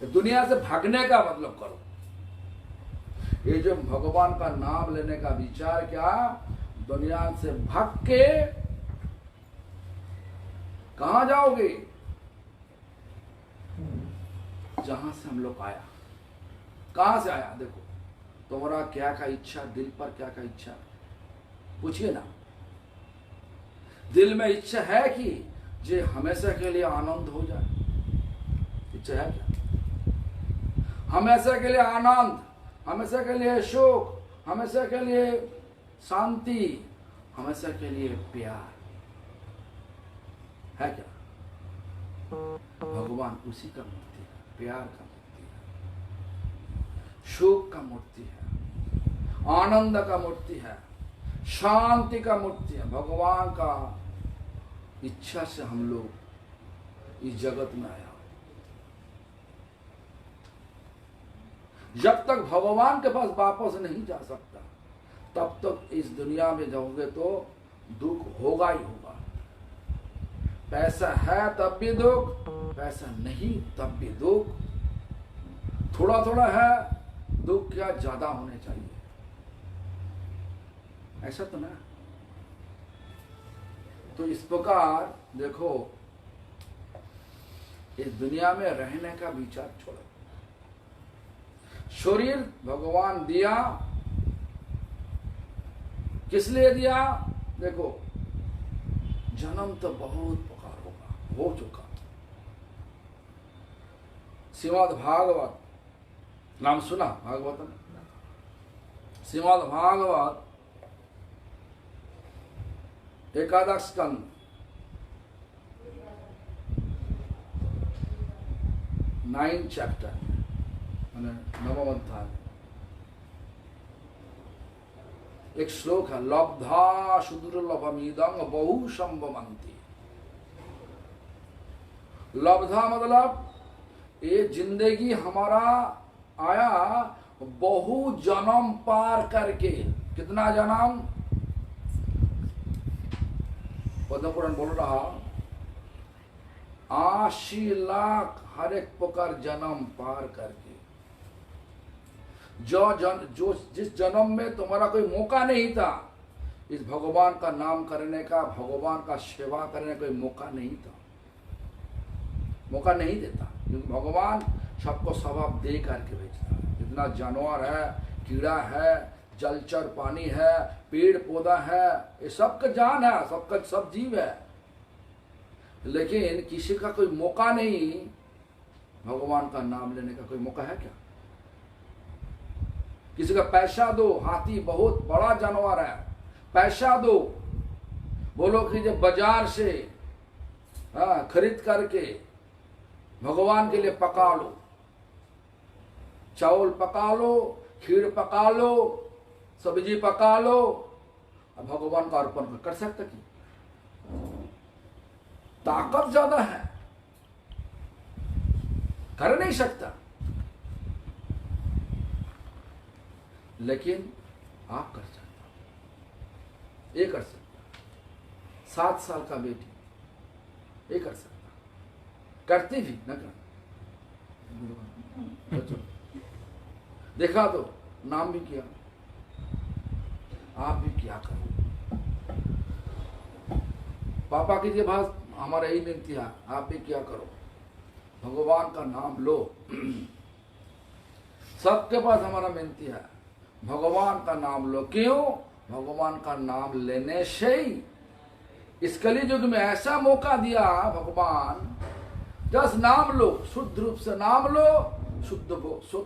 दुनिया से भागने का मतलब करो। ये जो भगवान का नाम लेने का विचार, क्या दुनिया से भाग के कहां जाओगे? जहां से हम लोग आया। कहां से आया? देखो तुम्हारा क्या का इच्छा, दिल पर क्या का इच्छा, पूछिए ना। दिल में इच्छा है कि जे हमेशा के लिए आनंद हो जाए, इच्छा है क्या? हमेशा के लिए आनंद, हमेशा के लिए सुख, हमेशा के लिए शांति, हमेशा के लिए प्यार है क्या? भगवान उसी का मूर्ति है, प्यार का मूर्ति है, सुख का मूर्ति है, आनंद का मूर्ति है, शांति का मूर्ति है। भगवान का इच्छा से हम लोग इस जगत में आया। जब तक भगवान के पास वापस नहीं जा सकता, तब तक इस दुनिया में जाओगे तो दुख होगा ही होगा। पैसा है तब भी दुख, पैसा नहीं तब भी दुख। थोड़ा थोड़ा है दुख, क्या ज्यादा होने चाहिए? ऐसा तो ना। तो इस प्रकार देखो, इस दुनिया में रहने का विचार छोड़ो। शरीर भगवान दिया, किस लिए दिया? देखो जन्म तो बहुत प्रकार होगा, हो चुका। श्रीमद् भागवत नाम सुना? भागवत, श्रीमद् भागवत एकादश स्कंद, 9 चैप्टर, नवम अध्याय, एक श्लोक है, लब्धा सुदुर्लभमिदं बहु संभवन्ति। लब्धा मतलब ये जिंदगी हमारा आया बहु जन्म पार करके। कितना जन्म? पद्म पुराण बोल रहा 80 लाख हर एक प्रकार जन्म पार करके। जो जिस जन्म में तुम्हारा कोई मौका नहीं था, इस भगवान का नाम करने का, भगवान का सेवा करने का कोई मौका नहीं था, मौका नहीं देता, क्योंकि भगवान सबको स्वभाव दे करके भेजता है। जितना जानवर है, कीड़ा है, जलचर पानी है, पेड़ पौधा है, ये सबका जान है, सबका सब जीव है, लेकिन किसी का कोई मौका नहीं, भगवान का नाम लेने का कोई मौका है क्या? किसी का पैसा दो, हाथी बहुत बड़ा जानवर है, पैसा दो, बोलो कि जब बाजार से खरीद करके भगवान के लिए पका लो, चावल पका लो, खीर पका लो, सब्जी पका लो, अब भगवान का अर्पण कर सकते कि? ताकत ज्यादा है, कर नहीं सकता, लेकिन आप कर सकते, ये कर सकता। 7 साल का बेटी ये कर सकता, करती भी न कर, देखा तो नाम भी किया, आप भी क्या करो। पापा की ये बात हमारा यही विनती है, आप भी क्या करो, भगवान का नाम लो। सबके पास हमारा विनती है, भगवान का नाम लो। क्यों? भगवान का नाम लेने से ही इस कलियुग में ऐसा मौका दिया भगवान, जस्ट नाम लो, शुद्ध रूप से नाम लो, शुद्ध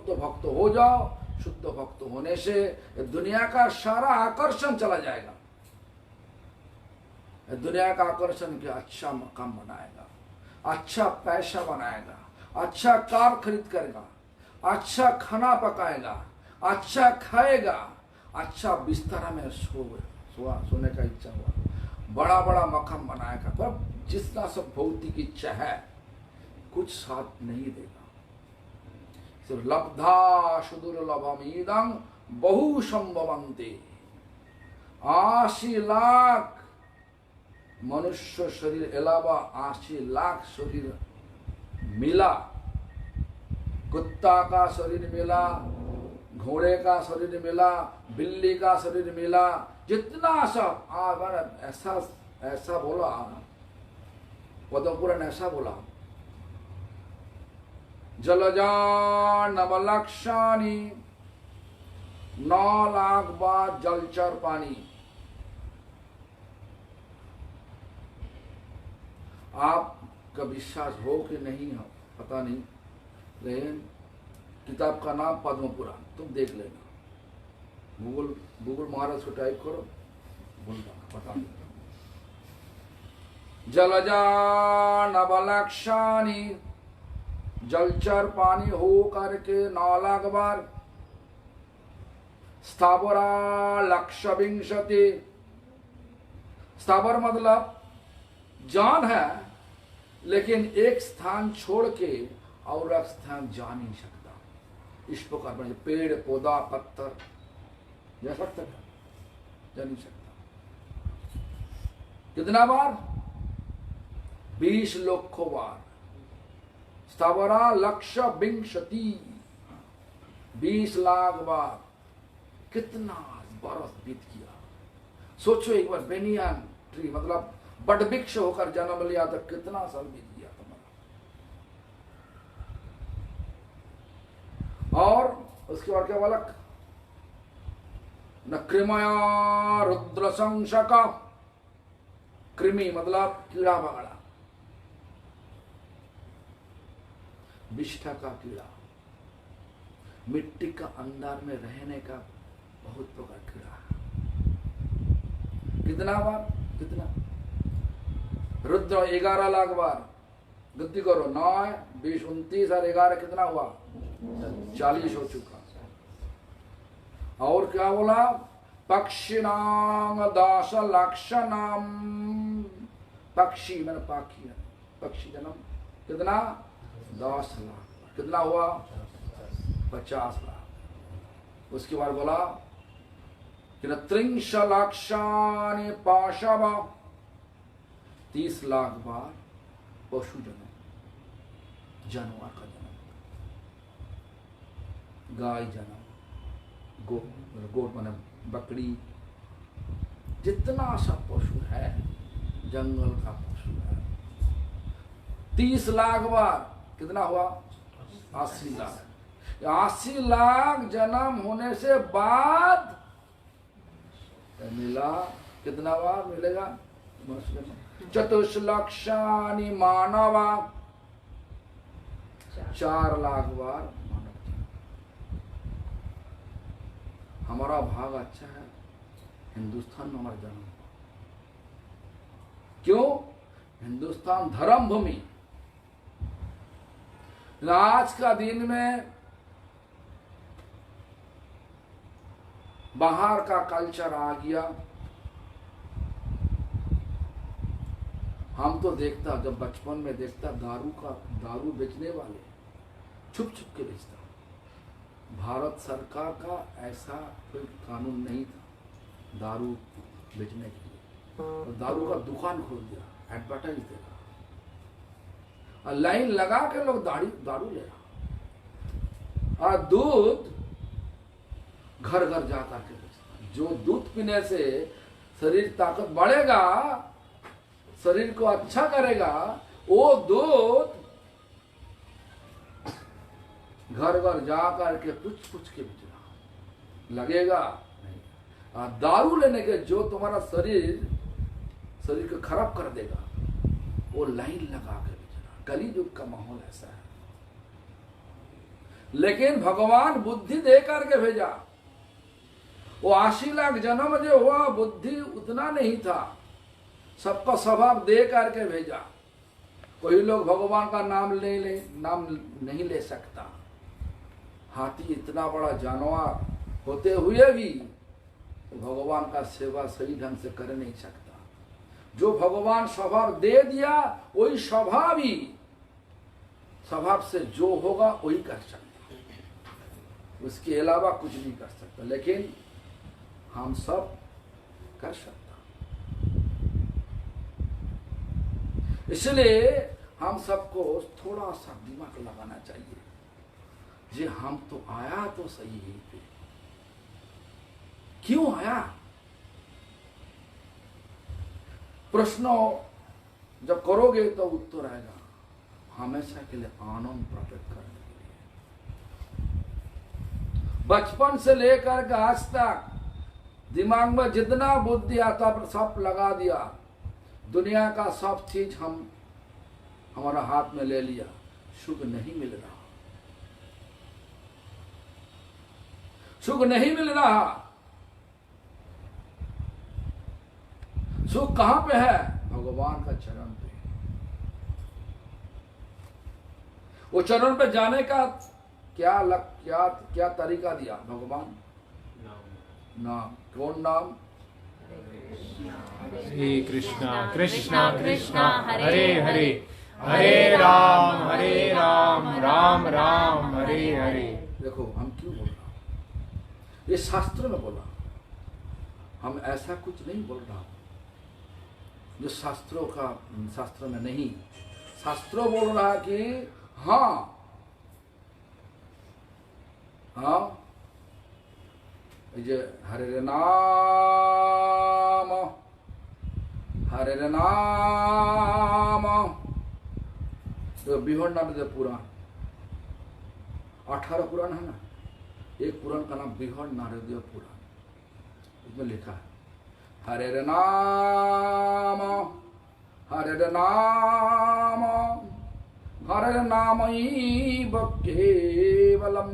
भक्त हो जाओ। शुद्ध भक्त होने से दुनिया का सारा आकर्षण चला जाएगा। दुनिया का आकर्षण क्या? अच्छा मकान बनाएगा, अच्छा पैसा बनाएगा, अच्छा कार खरीद करेगा, अच्छा खाना पकाएगा, अच्छा खाएगा, अच्छा बिस्तर में सोने का इच्छा हुआ, बड़ा बड़ा मकान बनाएगा, पर जितना सब भौतिक इच्छा है कुछ साथ नहीं देगा। सिर्फ लब्धा सुदुर्लभमीदं बहु संभवन्ते। 80 लाख मनुष्य शरीर अलावा 80 लाख शरीर मिला, कुत्ता का शरीर मिला, घोड़े का शरीर मिला, बिल्ली का शरीर मिला, जितना सब ऐसा ऐसा बोला, पद्मपुराण ऐसा बोला, जलजा नवलक्षानी, 9 लाख बार जलचर पानी। आपका विश्वास हो कि नहीं हो पता नहीं, लेकिन किताब का नाम पद्मपुराण, तुम देख लेना, गूगल महाराज को टाइप करो, बता देगा। जलजा नवलक्षानी, जलचर पानी हो करके 9 लाख बार। स्थावरा लक्ष्य विंशति, स्थावर मतलब जान है, लेकिन एक स्थान छोड़ के और एक स्थान जा नहीं सकता। इस प्रकार बने पेड़ पौधा पत्थर जा सकता है, जा नहीं सकता। कितना बार? 20 लाख बार। स्थावरा लक्ष्य विंशति, 20 लाख बार। कितना बरस बीत गया। सोचो एक बार, बेनियान ट्री मतलब बट वृक्ष होकर जन्म लिया तो कितना साल बीत गया तुम्हारा। और उसके बाद क्या बोला? न कृमया रुद्र संशका, कृमि मतलब कीड़ा मकोड़ा, विष्ठा का कीड़ा, मिट्टी का अंदर में रहने का बहुत प्रकार कीड़ा है। कितना बार? कितना? रुद्र 11 लाख बार। गलती करो, 9, 20, 29 और 11 कितना हुआ? 40 हो चुका। और क्या बोला? पक्षिणाम 10 लक्षणम, पक्षी मैंने पाखी है, पक्षी जन्म कितना? 10 लाख। कितना हुआ? 50 लाख। उसके बाद बोला कि 30 लक्षानि पाशव, 30 लाख बार पशु जन्म, जानवर का जन्म, गाय जन्म, गोट माने बकरी, जितना सा पशु है, जंगल का पशु है, 30 लाख बार कितना हुआ? 80 लाख। 80 लाख जन्म होने से बाद मिला, कितना बार मिलेगा? चतुष्लक्षानि मानवा, 4 लाख बार मानव। हमारा भाग अच्छा है, हिंदुस्तान में हमारा जन्म। क्यों? हिंदुस्तान धर्म भूमि। आज का दिन में बाहर का कल्चर आ गया। हम तो देखता, जब बचपन में देखता, दारू बेचने वाले छुप छुप के बेचता। भारत सरकार का ऐसा कोई कानून नहीं था दारू बेचने के लिए, तो दारू का दुकान खोल दिया, एडवर्टाइज देगा, और लाइन लगा के लोग दारू ले रहा। और दूध घर घर जाकर के बेचता। जो दूध पीने से शरीर ताकत बढ़ेगा, शरीर को अच्छा करेगा, वो दूध घर घर जाकर के पूछ के बेचना लगेगा नहीं। और दारू लेने के जो तुम्हारा शरीर को खराब कर देगा, वो लाइन लगा के बेचना। कली युग का माहौल ऐसा है। लेकिन भगवान बुद्धि दे करके भेजा। वो 80 लाख जन्म जो हुआ, बुद्धि उतना नहीं था, सबका स्वभाव दे करके भेजा। कोई लोग भगवान का नाम नहीं ले सकता। हाथी इतना बड़ा जानवर होते हुए भी भगवान का सेवा सही ढंग से कर नहीं सकता। जो भगवान स्वभाव दे दिया, वही स्वभाव से जो होगा वही कर सकता, उसके अलावा कुछ नहीं कर सकता। लेकिन हम सब कर सकता। इसलिए हम सबको थोड़ा सा दिमाग लगाना चाहिए। जी हम तो आया तो सही है पे, क्यों आया? प्रश्न जब करोगे तो उत्तर आएगा। हमेशा के लिए आनंद प्राप्त करने के लिए। बचपन से लेकर के आज तक दिमाग में जितना बुद्धि आता सब लगा दिया। दुनिया का सब चीज हमारा हाथ में ले लिया। सुख नहीं मिल रहा, सुख नहीं मिल रहा। सुख कहां पे है? भगवान का चरण पे। वो चरण पे जाने का क्या तरीका दिया भगवान? नाम। कौन नाम? श्री कृष्णा कृष्णा कृष्णा हरे हरे, हरे राम राम राम हरे हरे। देखो हम क्यों बोल रहा हूं, ये शास्त्र में बोला। हम ऐसा कुछ नहीं बोल रहा हूं जो शास्त्र में नहीं। शास्त्रों बोल रहा है कि हाँ ये हरे नाम तो बिहोर नारद पुराण 18 पुराण है ना। एक पुराण का नाम बिहोर नारद पुराण, उसमें लिखा है हरे नाम केवलम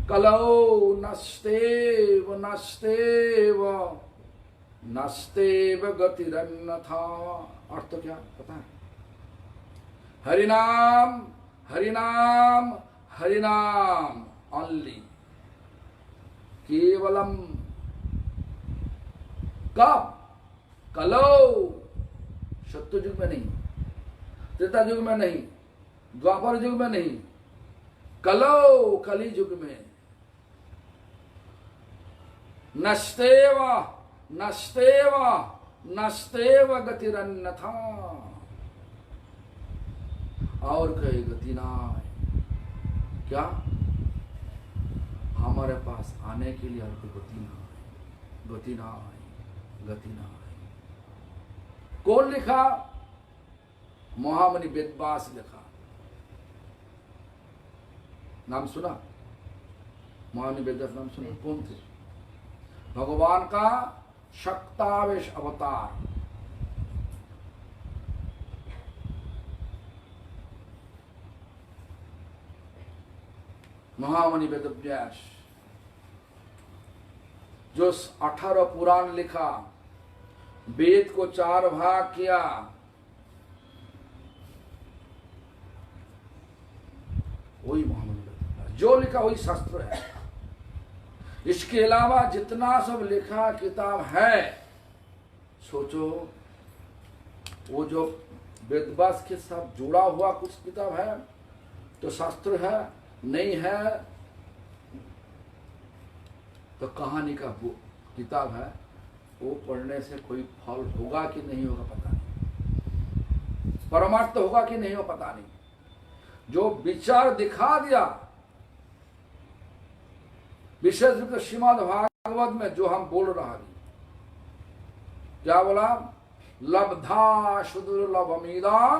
कलौ नस्तेव गतिरन्यथा। अर्थ क्या पता है? हरिनाम ओनली, केवलम। कब? कलौ, सत्य युग में नहीं, त्रेता युग में नहीं, द्वापर युग में नहीं, कलौ कली युग में। नस्तेव गतिरन्यथा, और कहीं गति ना है। क्या? हमारे पास आने के लिए और कोई गति ना है। गति ना आई, गति ना आई। कौन लिखा? महामुनि वेदव्यास लिखा। नाम सुना? महामुनि वेदव्यास नाम सुना? कौन थे? भगवान का शक्तावेश अवतार। महामुनि वेदव्यास, जो 18 पुराण लिखा, वेद को 4 भाग किया, वही महामुनि वेदव्यास। जो लिखा वही शास्त्र है। इसके अलावा जितना सब लिखा किताब है, सोचो वो जो वेदव्यास के साथ जुड़ा हुआ कुछ किताब है तो शास्त्र है, नहीं है तो कहानी का किताब है। वो पढ़ने से कोई फल होगा कि नहीं होगा पता नहीं, परमार्थ होगा कि नहीं होगा पता नहीं। जो विचार दिखा दिया, विशेष रूप से श्रीमद् भागवत में जो हम बोल रहा है, क्या बोला? लब्धा सुदुर्लभमिदं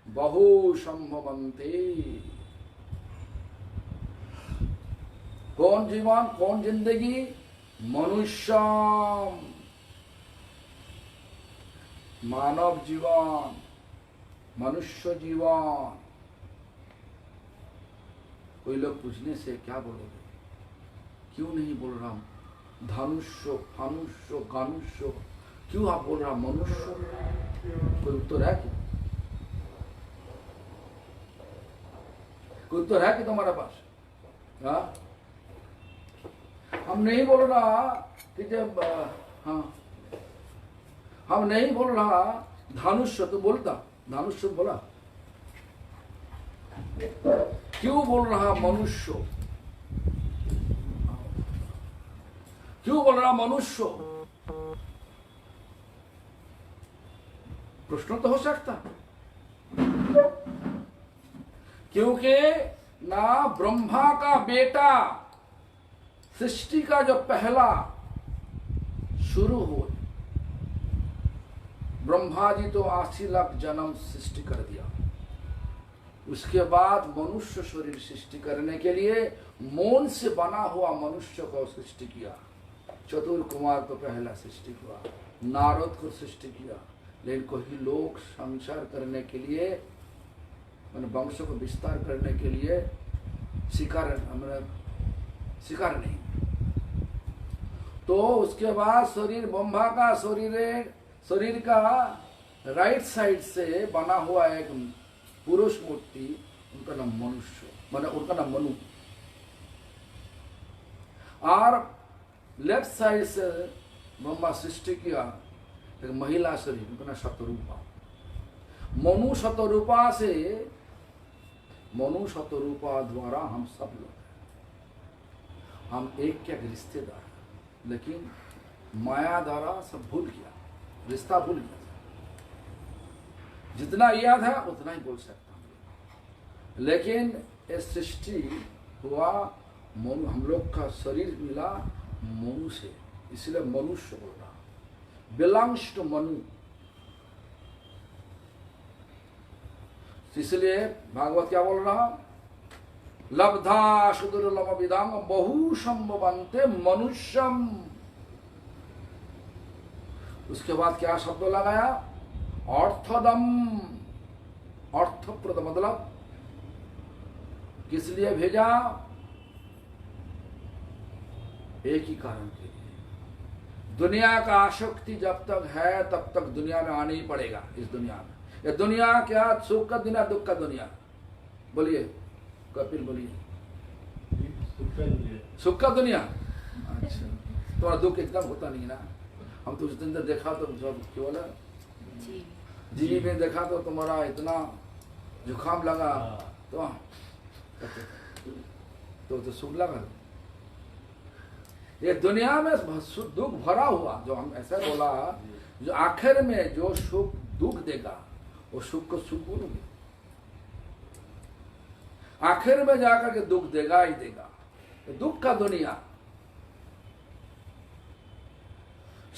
बहु संभवन्ते। कौन जीवन, कौन जिंदगी? मनुष्यम, मानव जीवन, मनुष्य जीवन। कोई लोग पूछने से क्या बोलोगे? क्यों नहीं बोल रहा हूं धनुष्य, फानुष्य, गानुष्य? क्यों आप बोल रहा मनुष्य? कोई उत्तर है क्या? कोई उत्तर है कि तुम्हारे पास? हाँ, हम नहीं बोल रहा कि जब हाँ, हम नहीं बोल रहा धनुष्य, तो बोलता धनुष्य बोला। क्यों बोल रहा मनुष्य? क्यों बोल रहा मनुष्य? प्रश्न तो हो सकता, क्योंकि ना ब्रह्मा का बेटा सृष्टि का जो पहला शुरू हो, ब्रह्मा जी तो 80 लाख जन्म सृष्टि कर दिया। उसके बाद मनुष्य शरीर सृष्टि करने के लिए मौन से बना हुआ मनुष्य को सृष्टि किया। चतुर कुमार तो पहला सृष्टि हुआ, नारद को सृष्टि किया। लेकिन कोई लोग संसार करने के लिए, मैंने वंश को विस्तार करने के लिए शिकार नहीं। तो उसके बाद शरीर, ब्रह्मा का शरीर का राइट साइड से बना हुआ एक पुरुष मूर्ति, उनका नाम मनुष्य, माने उनका नाम मनु। और लेफ्ट साइड से ब्रह्मा सृष्टि किया एक महिला शरीर, उनका नाम शतरूपा। मनु शतरूपा द्वारा हम सब लोग, हम एक क्या रिश्तेदार, लेकिन माया द्वारा सब भूल गया, रिश्ता भूल गया। जितना याद है उतना ही बोल सकता हूं। लेकिन ये सृष्टि हुआ मनु, हम लोग का शरीर मिला मनु से, इसलिए मनुष्य बोल रहा, बिलोंग्स टू मनु। इसलिए भागवत क्या बोल रहा? लब्धा सुदुर्लभमिदं बहु संभवन्ते मनुष्यम। उसके बाद क्या शब्द लगाया? अर्थदम, अर्थप्रद, मतलब किस लिए भेजा? एक ही कारण के लिए। दुनिया का आसक्ति जब तक है तब तक दुनिया में आना ही पड़ेगा। इस दुनिया में, ये दुनिया क्या सुख का दुनिया, दुख का दुनिया? बोलिए कपिल, बोलिए। सुख का दुनिया। अच्छा, तुम्हारा दुख एकदम होता नहीं ना। हम तो उस दिन देखा तो जब क्या बोला जी में देखा तो तुम्हारा इतना जुकाम लगा तो सुख लगा। ये दुनिया में दुख भरा हुआ, जो हम ऐसा बोला, जो आखिर में जो सुख दुख देगा वो सुख को सुख बोलोगे, आखिर में जाकर के दुख देगा ही देगा। दुख का दुनिया,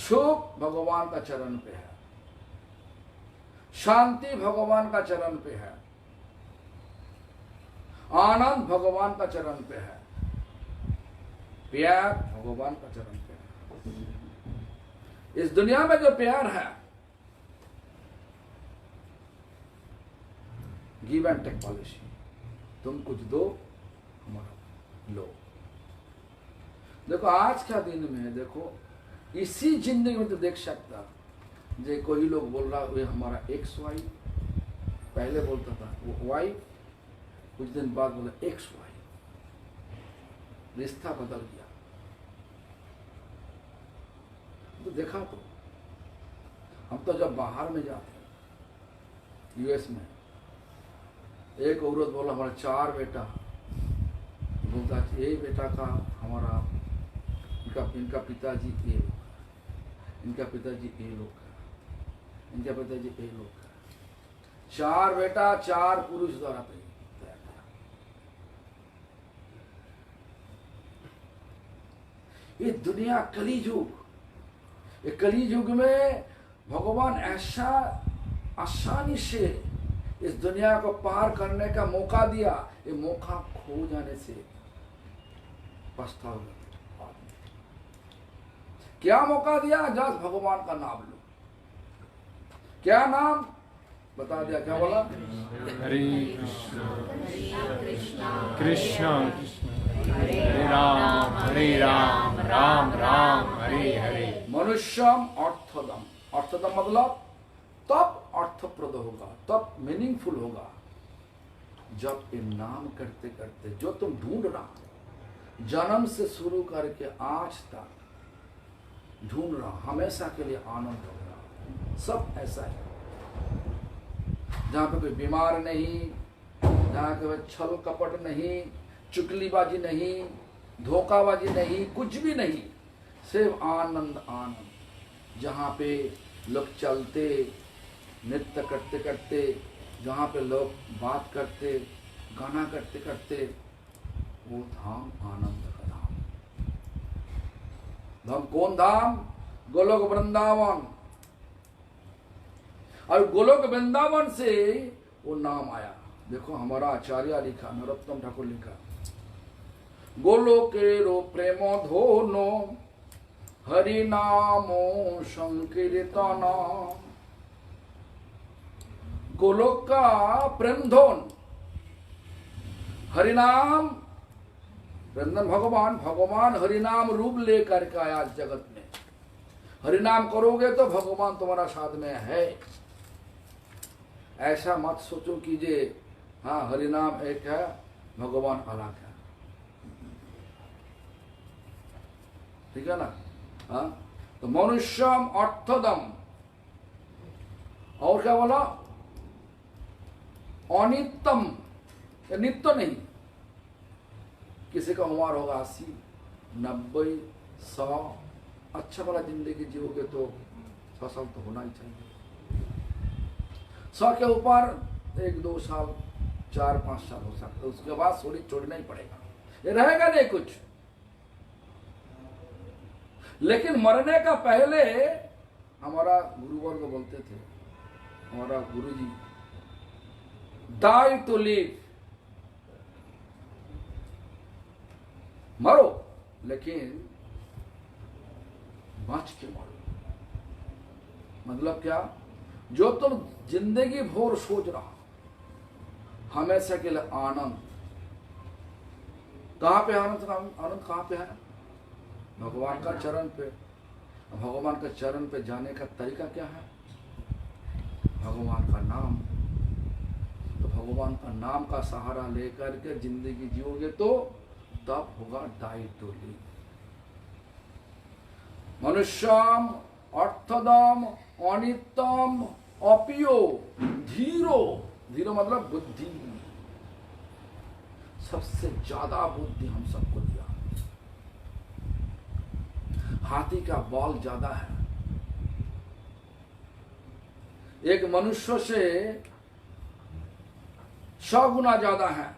सुख भगवान का चरण पे है, शांति भगवान का चरण पे है, आनंद भगवान का चरण पे है, प्यार भगवान का चरण पे है। इस दुनिया में जो प्यार है, गिव एंड टेक पॉलिसी, तुम कुछ दो हमारा लो। देखो आज का दिन में देखो इसी जिंदगी में तो देख सकता, जो कोई लोग बोल रहा वे हमारा एक्स वाई, पहले बोलता था वो वाई, कुछ दिन बाद बोला एक्स वाई, रिश्ता बदल गया। तो देखा तो हम तो जब बाहर में जाते हैं यूएस में, एक औरत बोला हमारा 4 बेटा, बोलता ये बेटा का हमारा इनका पिताजी ये लोग, इनका पिताजी ये लोग, इनका पिताजी ये लोग, 4 बेटा 4 पुरुष द्वारा तैयार। ये दुनिया कलियुग, ये कलियुग में भगवान ऐसा आसानी से इस दुनिया को पार करने का मौका दिया, ये मौका खो जाने से पछताओगे। क्या मौका दिया? जब भगवान का नाम लो। क्या नाम बता दिया? क्या बोला? हरे कृष्ण हरे राम राम राम हरे हरे। मनुष्यम अर्थदम, अर्थदम मतलब तब अर्थप्रद होगा, तब मीनिंगफुल होगा जब ये नाम करते करते जो तुम ढूंढ रहा, जन्म से शुरू करके आज तक ढूंढ रहा, हमेशा के लिए आनंद होगा। सब ऐसा है जहाँ पे कोई बीमार नहीं, जहाँ पे छल कपट नहीं, चुगलीबाजी नहीं, धोखाबाजी नहीं, कुछ भी नहीं, सिर्फ आनंद आनंद। जहाँ पे लोग चलते नृत्य करते करते, जहाँ पे लोग बात करते गाना करते करते, वो धाम आनंद का धाम। धाम कौन धाम? गोलोक वृंदावन। और गोलोक वृंदावन से वो नाम आया। देखो हमारा आचार्य लिखा, नरोत्तम ठाकुर लिखा, गोलोकेरो प्रेमो धोनो हरि नामो संकीर्तन। गोलोक का प्रेम धोन हरिनाम, वृंदन भगवान, भगवान हरिनाम रूप लेकर के आया जगत में। हरिनाम करोगे तो भगवान तुम्हारा साथ में है। ऐसा मत सोचो कीजिए हाँ हरिनाम एक है भगवान अलग है, ठीक है ना? हाँ तो मनुष्यम अर्थदम, और क्या बोला? अनित्यम, नित्य नहीं। किसी का उम्र होगा 80, 90, 100, अच्छा वाला जिंदगी जियोगे तो 100 साल तो होना ही चाहिए। 100 के ऊपर 1-2 साल, 4-5 साल हो सकता है, उसके बाद शरीर छोड़ना ही पड़ेगा, ये रहेगा नहीं कुछ। लेकिन मरने का पहले हमारा गुरुवर्ग बोलते थे, हमारा गुरुजी, डाई टू लिव, मरो लेकिन बच के मरो। मतलब क्या? जो तुम जिंदगी भर सोच रहा, हमेशा के लिए आनंद। कहां पे आनंद? आनंद कहां पे है? भगवान का चरण पे। भगवान के चरण पे जाने का तरीका क्या है? भगवान का नाम। तो भगवान का नाम का सहारा लेकर के जिंदगी जियोगे तो तब होगा डाई टू लिव। मनुष्यम अर्थदम अनित्यम अपियो धीरो, धीरो मतलब बुद्धि। सबसे ज्यादा बुद्धि हम सबको दिया। हाथी का बल ज्यादा है, एक मनुष्य से 100 गुना ज्यादा है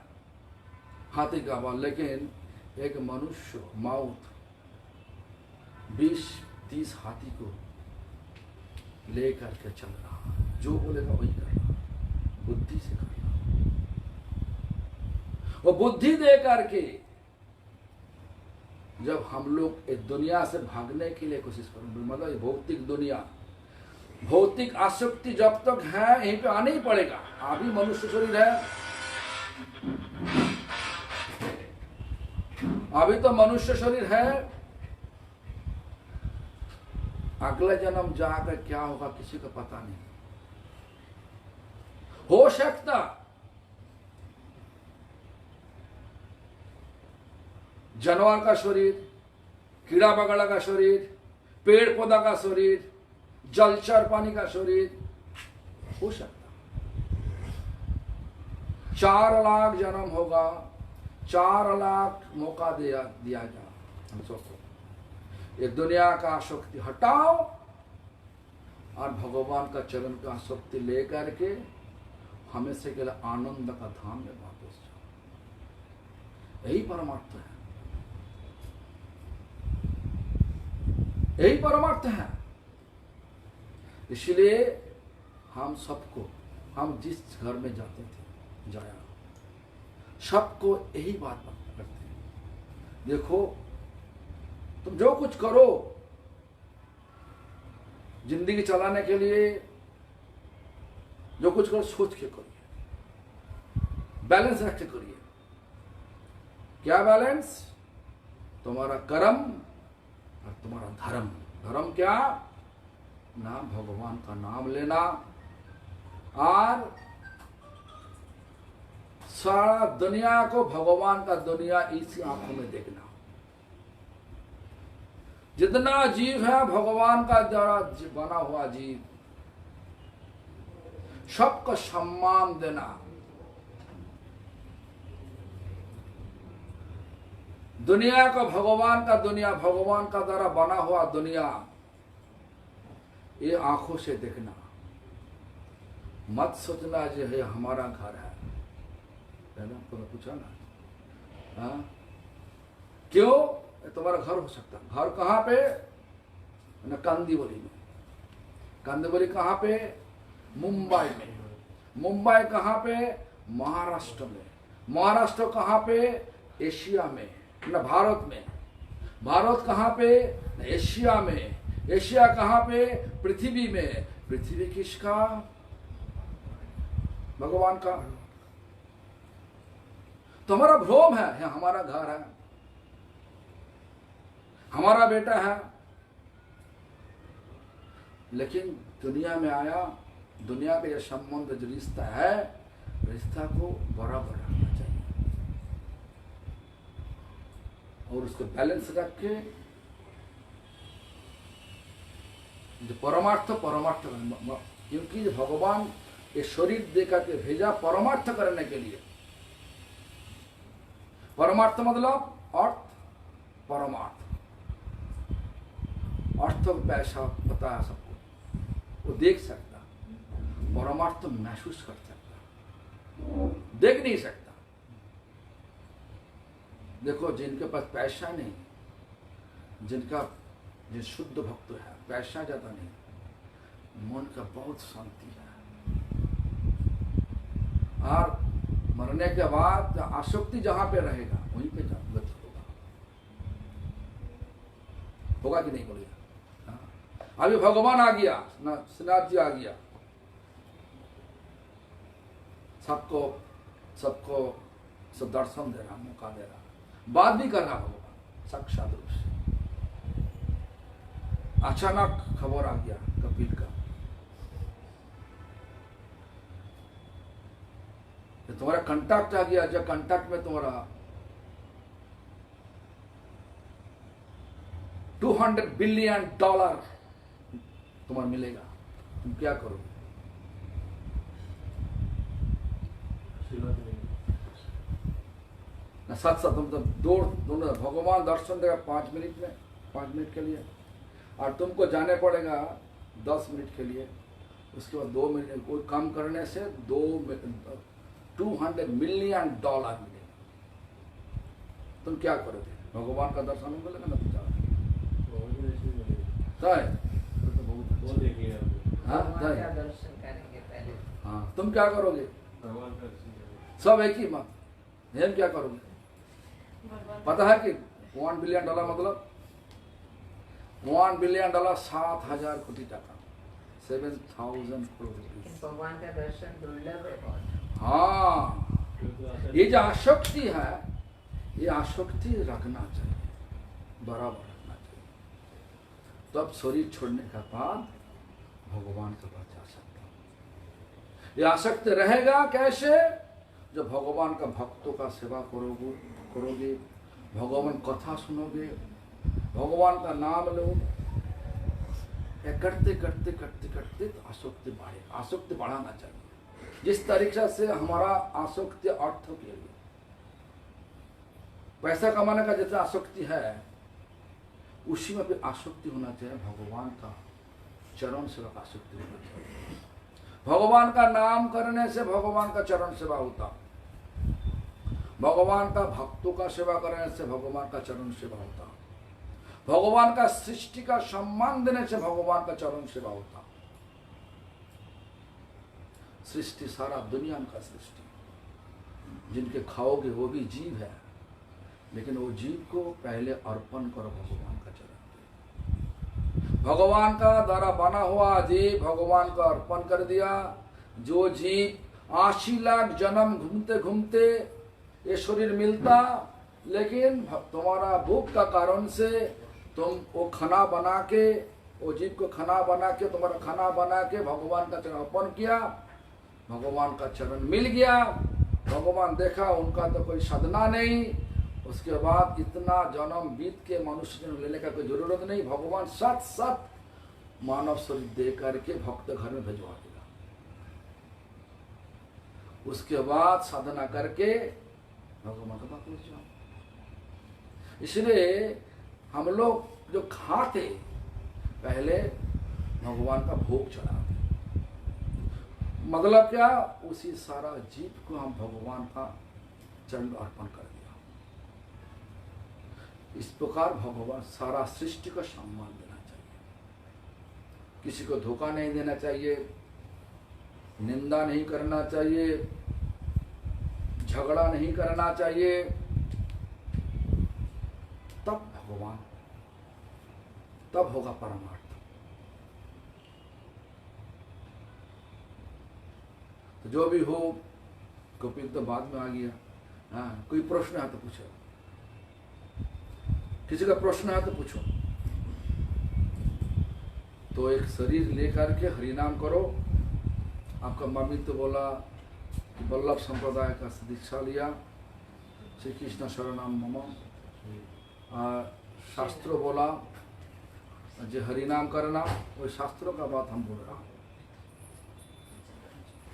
हाथी का बल। लेकिन एक मनुष्य माउथ 30 हाथी को लेकर के चल रहा, जो बोलेगा वही कर रहा, बुद्धि से कर रहा। वो बुद्धि दे करके जब हम लोग इस दुनिया से भागने के लिए कोशिश करें, मतलब भौतिक दुनिया, भौतिक आसक्ति जब तक है यहीं पे आना ही पड़ेगा। अभी मनुष्य शरीर है, अभी तो मनुष्य शरीर है, अगला जन्म जाकर क्या होगा किसी को पता नहीं। हो सकता जानवर का शरीर, कीड़ा मकोड़ा का शरीर, पेड़ पौधा का शरीर, जलचर पानी का शरीर हो सकता। 4 लाख जन्म होगा, 4 लाख मौका दिया जा। हम सोचो ये दुनिया का आसक्ति हटाओ और भगवान का चरण का आसक्ति लेकर के हमेशा के लिए आनंद का धाम में वापस जाओ। यही परमार्थ है, यही परमार्थ है। इसलिए हम सबको, हम जिस घर में जाते थे जाया, सबको यही बात करते हैं। देखो तुम जो कुछ करो जिंदगी चलाने के लिए, जो कुछ करो सोच के करिए, बैलेंस रख के करिए। क्या बैलेंस? तुम्हारा कर्म और तुम्हारा धर्म। धर्म क्या? नाम भगवान का नाम लेना और सारा दुनिया को भगवान का दुनिया इसी आंखों में देखना। जितना जीव है भगवान का द्वारा बना हुआ जीव, सबको सम्मान देना। दुनिया को भगवान का दुनिया, भगवान का द्वारा बना हुआ दुनिया, ये आंखों से देखना। मत सोचना जो है हमारा घर है ना, तुमने पूछा ना, हाँ क्यों? तुम्हारा घर हो सकता है। घर कहाँ पे? ना कांदीवली में। कांदीवली कहाँ पे? मुंबई में। मुंबई कहाँ पे? महाराष्ट्र में। महाराष्ट्र कहाँ पे? एशिया में, ना भारत में। भारत कहाँ पे? एशिया में। एशिया कहाँ पे? पृथ्वी में। पृथ्वी किसका? भगवान का। तुम्हारा भ्रम है हमारा घर है, हमारा बेटा है, लेकिन दुनिया में आया, दुनिया का यह संबंध जो रिश्ता है, रिश्ता को बराबर रखना चाहिए और उसको बैलेंस रख के जो परमार्थ, क्योंकि भगवान ये शरीर देकर के भेजा परमार्थ करने के लिए। परमार्थ मतलब अर्थ, परमार्थ। अर्थ पैसा पता है सबको, वो देख सकता, परमार्थ महसूस कर सकता, देख नहीं सकता। देखो जिनके पास पैसा नहीं, जिनका जो शुद्ध भक्त है, पैसा ज्यादा नहीं, मन का बहुत शांति है, और मरने के बाद आसक्ति जहां पे रहेगा वहीं पे गति होगा कि नहीं बोलिए? अभी भगवान आ गया, श्रीनाथ जी आ गया, सबको सब दर्शन दे रहा, मौका दे रहा, बात भी कर रहा भगवान साक्षात रूप से। अचानक खबर आ गया कपिल का, तुम्हारा कांटेक्ट आ गया, जो कांटेक्ट में तुम्हारा $200 बिलियन तुम्हारा मिलेगा, तुम क्या करोगे? ना साथ तुम तो दोनों भगवान दर्शन देगा 5 मिनट में, 5 मिनट के लिए, और तुमको जाने पड़ेगा 10 मिनट के लिए। उसके बाद 2 मिनट कोई काम करने से $200 मिलियन मिलेगा। तुम क्या करोगे? भगवान का दर्शन मिलेगा ना? तुम तय तो बहुत वो देख लिया आपने। हाँ भगवान का तय दर्शन करेंगे पहले। हाँ तुम क्या करोगे? भगवान का दर्शन करेंगे। सब एक ही मत, हम क्या करोगे? पता है कि $1 बिलियन मतलब $1 बिलियन 7,000 कोटी टाका, 7,000 करोड़ रुपीस। लेकिन भगवान का दर्शन दुर्लभ है बहुत। हाँ, क्योंकि आशा- ये जो आसक्ति है, ये आसक्ति रखना चाहिए, बराबर रखना चाहिए। तब शरीर छोड़ने के बाद भगवान के पास जा सकता हूं। ये आसक्ति रहेगा कैसे? जब भगवान का भक्तों का सेवा करोगे, भगवान कथा सुनोगे, भगवान का नाम लो, ये करते करते करते करते तो आसक्ति बढ़ेगा। आसक्ति बढ़ाना चाहिए जिस तरीके से हमारा आसक्ति अर्थ के लिए, पैसा कमाने का जैसे आसक्ति है, उसी में भी आसक्ति होना चाहिए। भगवान का चरण सेवा का आसक्ति होना चाहिए। भगवान का नाम करने से भगवान का चरण सेवा होता, भगवान का भक्तों का सेवा करने से भगवान का चरण सेवा होता, भगवान का सृष्टि का सम्मान देने से भगवान का चरण सेवा होता। सृष्टि सारा दुनिया का सृष्टि, जिनके खाओगे वो भी जीव है, लेकिन वो जीव को पहले अर्पण करो भगवान का चरण। भगवान का द्वारा बना हुआ जीव भगवान को अर्पण कर दिया। जो जीव 80 लाख जन्म घूमते घूमते ये शरीर मिलता, लेकिन तुम्हारा भूख का कारण से तुम वो खाना बना के, वो जीव को खाना बना के, तुम्हारा खाना बना के भगवान का चरण अर्पण किया, भगवान का चरण मिल गया। भगवान देखा उनका तो कोई साधना नहीं, उसके बाद इतना जन्म बीत के मनुष्य जन्म लेने का कोई जरूरत नहीं, भगवान सत सत मानव शरीर दे करके भक्त घर में भिजवा देगा। उसके बाद साधना करके भगवान का पास पहुंच जाओ। इसलिए हम लोग जो खाते पहले भगवान का भोग चढ़ाते, मतलब क्या? उसी सारा जीव को हम भगवान का चरण अर्पण कर दिया। इस प्रकार भगवान सारा सृष्टि का सम्मान देना चाहिए, किसी को धोखा नहीं देना चाहिए, निंदा नहीं करना चाहिए, झगड़ा नहीं करना चाहिए, तब होगा परमार्थ। तो जो भी हो, कपिल तो बाद में आ गया। हाँ, कोई प्रश्न है तो पूछो, किसी का प्रश्न है तो पूछो। तो एक शरीर लेकर के हरिनाम करो। आपका मम्मी तो बोला कि वल्लभ संप्रदाय का दीक्षा लिया, श्री कृष्ण शरणम मम। शास्त्रों बोला जो हरिनाम करना, वो शास्त्रों का बात हम बोल रहा हूँ,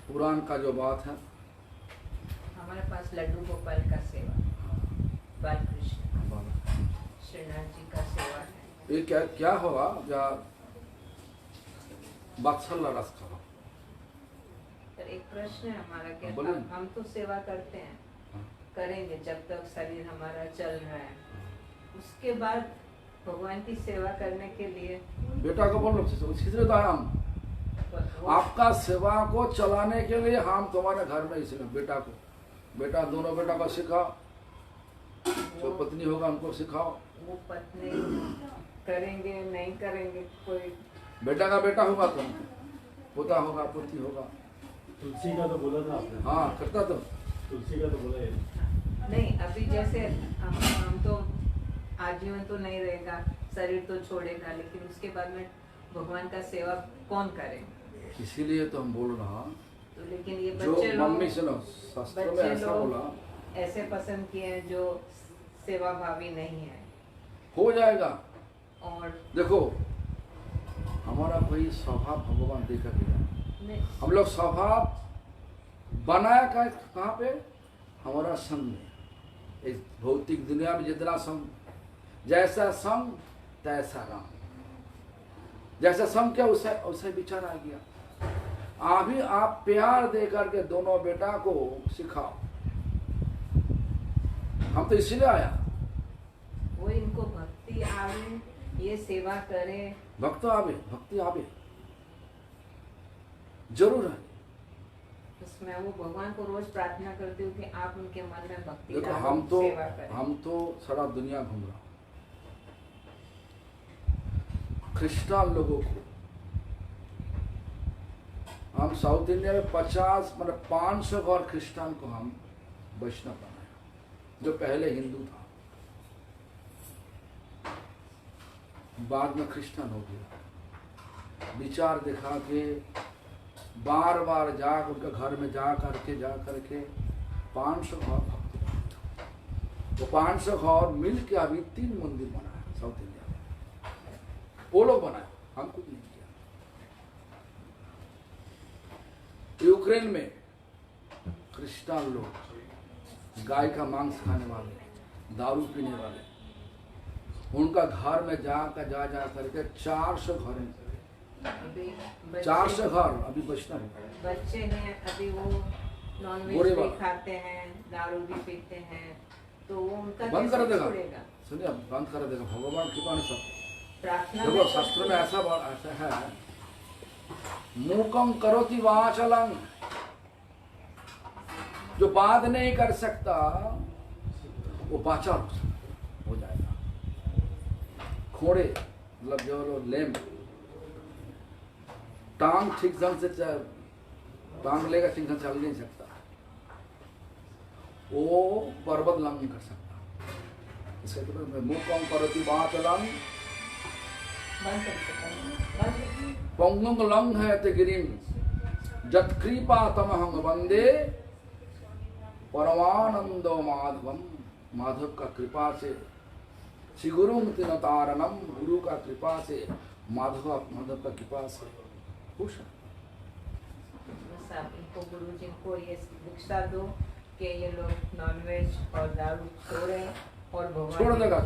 पुराण का जो बात है। हमारे पास लड्डू गोपाल का सेवा, बाल कृष्ण श्रीनाथ जी का सेवा है। ये क्या होगा? या वात्सल्य रस खाओ। पर एक प्रश्न है हमारा कि बोलिए। हम तो सेवा करते हैं, करेंगे जब तक शरीर हमारा चल रहा है, उसके बाद भगवान की सेवा करने के लिए बेटा को बोलो, इसलिए तो हम आपका सेवा को चलाने के लिए हम तुम्हारे घर में, इसलिए बेटा दोनों बेटा को सिखाओ, जो पत्नी होगा उनको सिखाओ। वो पत्नी करेंगे नहीं करेंगे, कोई बेटा का बेटा होगा तो पोता होगा, पोती होगा। तुलसी का तो बोला था आपने। हाँ, करता तो तुलसी का तो बोला है। नहीं। अभी जैसे हम तो आजीवन तो नहीं रहेगा, शरीर तो छोड़ेगा, लेकिन उसके बाद में भगवान का सेवा कौन करे? इसीलिए तो हम बोल रहा। तो लेकिन ये जो बच्चे लोग, मम्मी सुनो, शास्त्रों में ऐसा बोला, ऐसे पसंद किए हैं जो सेवा भावी नहीं है। हो जाएगा। और देखो, हमारा कोई स्वभाव भगवान देखा गया, नहीं, हम लोग स्वभाव बनाया कहाँ पे? हमारा संग में। इस भौतिक दुनिया में जितना संग, जैसा संग तैसा राम, जैसा संग क्या उसे विचार आ गया। अभी आप प्यार दे करके दोनों बेटा को सिखाओ। हम तो इसीलिए आया। वो इनको भक्ति आवे ये सेवा करे, भक्त आवे, भक्ति आवे, जरूर है। बस मैं वो भगवान को रोज प्रार्थना करती हूँ कि आप उनके मन में भक्ति देखो डालो, सेवा करें। हम तो सारा दुनिया घूम रहा हूं, क्रिश्चियन लोगों को हम साउथ इंडिया में 50 मतलब 500 और क्रिश्चियन को हम वैष्णव बनाया, जो पहले हिंदू था, बाद में क्रिश्चियन हो गया। विचार दिखा के बार बार जा उनके घर में जा करके 500 घर भक्त बनाया। वो 500 घर मिल के अभी 3 मंदिर बनाया साउथ इंडिया में, वो लोग बनाया, हम कुछ नहीं किया। यूक्रेन में क्रिश्चियन लोग गाय का मांस खाने वाले, दारू पीने वाले, उनका घर में जा करके 400 घर हैं, अभी बच्चे- 400 घर अभी वैष्णव हैं। बच्चे हैं अभी वो नॉनवेज बुरे भी वाला। खाते हैं, दारू भी पीते हैं, तो वो उनका बंद कर कैसे देगा, छोड़ेगा? सुनिए बंद कर देगा, भगवान कृपा नहीं सब। प्रार्थना देखो में शास्त्र में ऐसा है, मूकम करोति वाचलम, जो बात नहीं कर सकता वो बाचा हो जाएगा। खोड़े मतलब जो लोग लेम टांग ठीक ढंग से टांग लेगा, ठीक ढंग से चल नहीं सकता, वो पर्वत लंघ नहीं कर सकता। इसके तो मूकम करोति वाचलम बंद कर सकते हैं। पंगुंग लंघ है ते गिरिम जत्कृपा तमहं वंदे परमानंदो माधवम। माधव का कृपा से श्री गुरु तारणम, गुरु का कृपा से माधव का कृपा से खुश है। बस आप इनको गुरु जी को ये दीक्षा दो कि ये लोग नॉनवेज और दारू छोड़े और भगवान छोड़ की- देगा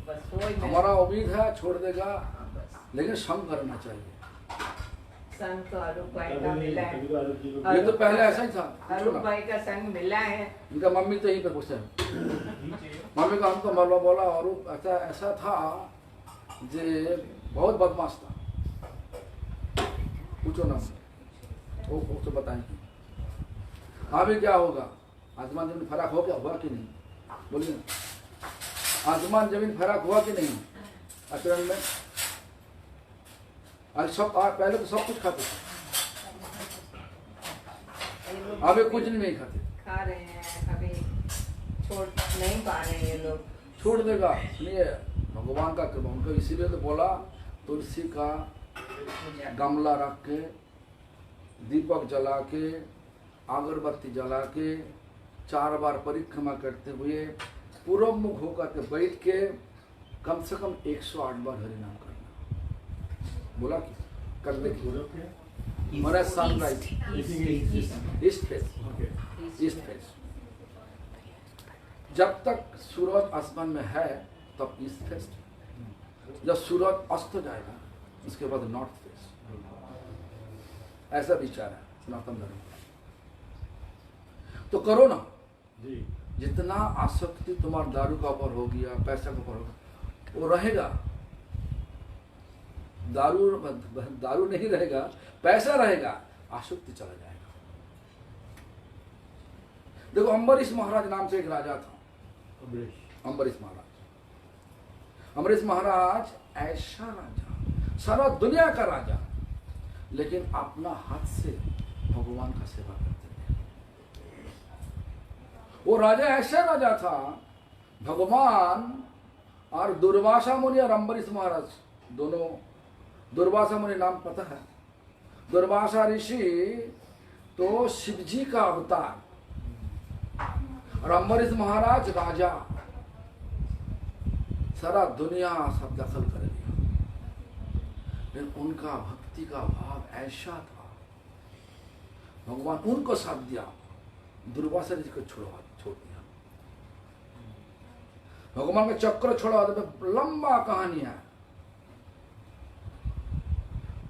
बस वही मैं- हमारा उम्मीद है छोड़ देगा, हाँ, बस लेकिन संग करना चाहिए। संग तो अरूप भाई का मिला है, ये तो पहले ऐसा ही था, पूछो अरूप ना। भाई का संग मिला है। इनका मम्मी तो यहीं पे पूछते हैं, मम्मी का हमको मरवा बोला, और ऐसा था जे बहुत बदमाश था, पूछो ना, वो तो बताएंगे। अभी क्या होगा, आसमान जमीन फर्क हो गया, हुआ कि नहीं, बोलिए ना। आसमान जमीन फर्क हुआ कि नहीं आचरण में? आज सब पहले तो सब कुछ खाते थे, ये लोग अभी कुछ नहीं खाते। खा रहे हैं, अभी छोड़ नहीं पा रहे हैं ये लोग। छोड़ देगा, सुनिए भगवान का कृपा, उनको इसीलिए तो बोला तुलसी का गमला रख के, दीपक जला के, अगरबत्ती जला के, 4 बार परिक्रमा करते हुए पूर्व मुख होकर के बैठ के कम से कम 108 बार हरिनाम करना। बोला कि कर देखिए, मैंने सनराइज ईस्ट फेस, जब तक सूरज आसमान में है तब ईस्ट फेस, जब सूरज अस्त जाएगा उसके बाद नॉर्थ फेस। ऐसा विचार है सनातन धर्म का। तो करो ना, जितना आसक्ति तुम्हारा दारू का ऊपर हो गया, पैसा का ऊपर होगा, वो रहेगा। दारू नहीं रहेगा, पैसा रहेगा, आसक्ति चला जाएगा। देखो अम्बरीश महाराज नाम से एक राजा था, अम्बरीश महाराज। अम्बरीश महाराज ऐसा राजा, सारा दुनिया का राजा, लेकिन अपना हाथ से भगवान का सेवा करते थे। वो राजा ऐसा राजा था, भगवान और दुर्वासा मुनि और अम्बरीश महाराज दोनों, दुर्वासा मुनि नाम पता है? दुर्वासा ऋषि तो शिव जी का अवतार, और अम्बरीश महाराज राजा, सारा दुनिया सब दखल कर लिया। लेकिन उनका भक्ति का भाव ऐसा था, भगवान उनको साथ दिया, दुर्वासा जी को छोड़ दिया। भगवान का चक्र छोड़ा, लंबा कहानी है।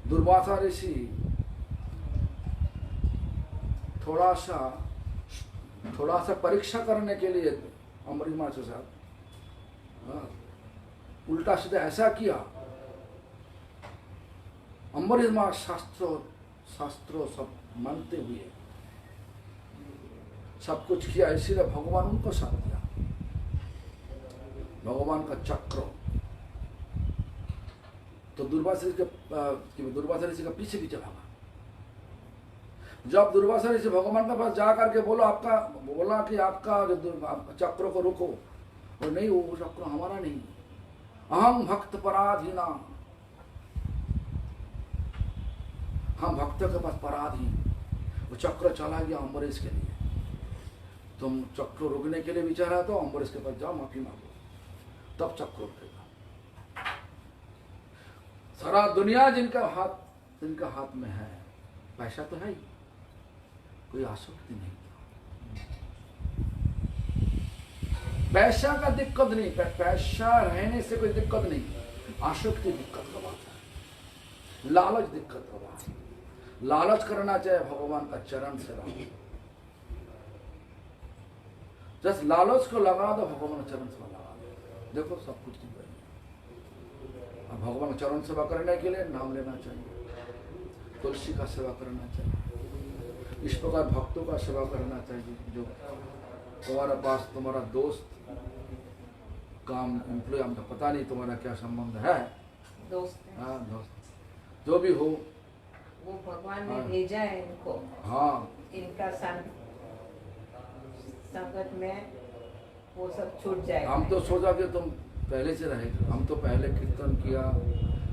दुर्वासा ऋषि थोड़ा सा परीक्षा करने के लिए अम्बरीश महाराज के साथ उल्टा सीधा ऐसा किया, अम्बरीश महाराज शास्त्रों सब मानते हुए सब कुछ किया, इसीलिए भगवान उनको साथ दिया। भगवान का चक्र तो दुर्वासा ऋषि का पीछे पीछे भागा। जब दुर्वासा ऋषि भगवान के पास जा करके बोला कि आपका जो चक्र को रोको, और नहीं, वो चक्र हमारा नहीं, अहम भक्त पराधीना, हम भक्तों के पास पराधीन। वो चक्र चला गया अम्बरीश के लिए। तुम चक्र रोकने के लिए विचारा तो अम्बरीश के पास जाओ, माफी मांगो, तब चक्र रुकेगा। सारा दुनिया जिनका हाथ में है, पैसा तो है ही, कोई आसक्ति नहीं। पैसा का दिक्कत नहीं, पैसा रहने से कोई दिक्कत नहीं, आसक्ति दिक्कत का बात है, लालच दिक्कत का बात है। लालच करना चाहे भगवान का चरण से लगा, जस्ट लालच को लगा दो, भगवान का चरण से लगा दो, देखो सब कुछ ठीक है। अब भगवान का चरण सेवा करने के लिए नाम लेना चाहिए, तुलसी का सेवा करना चाहिए, इस प्रकार भक्तों का सेवा करना चाहिए। जो तुम्हारे पास तुम्हारा दोस्त काम एम्प्लॉय, हमको पता नहीं तुम्हारा क्या संबंध है, दोस्त है। हाँ दोस्त जो भी हो, वो भगवान ने भेजा है इनको। हाँ, इनका संकट में वो सब छूट जाएगा। हम तो सोचा कि तुम पहले से रहेगा, हम तो पहले कीर्तन किया,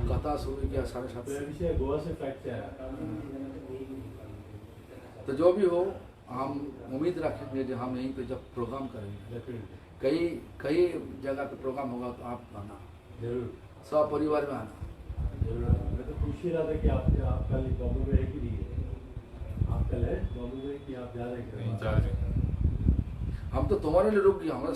कथा शुरू किया, 7:30 गोवा से फ्लाइट से आया। तो जो भी हो, हम उम्मीद रखेंगे कि हम यहीं पे जब प्रोग्राम करेंगे, कई जगह पे प्रोग्राम होगा तो आप आना, जरूर सब परिवार में आना। जरूर। मैं तो पूछ ही रहा था कि आप कल बॉम्बे में है कि नहीं है। आप कल है बॉम्बे में कि आप जा रहे हैं? नहीं जा रहे। हम तो तुम्हारे लिए रुक गया, हमारे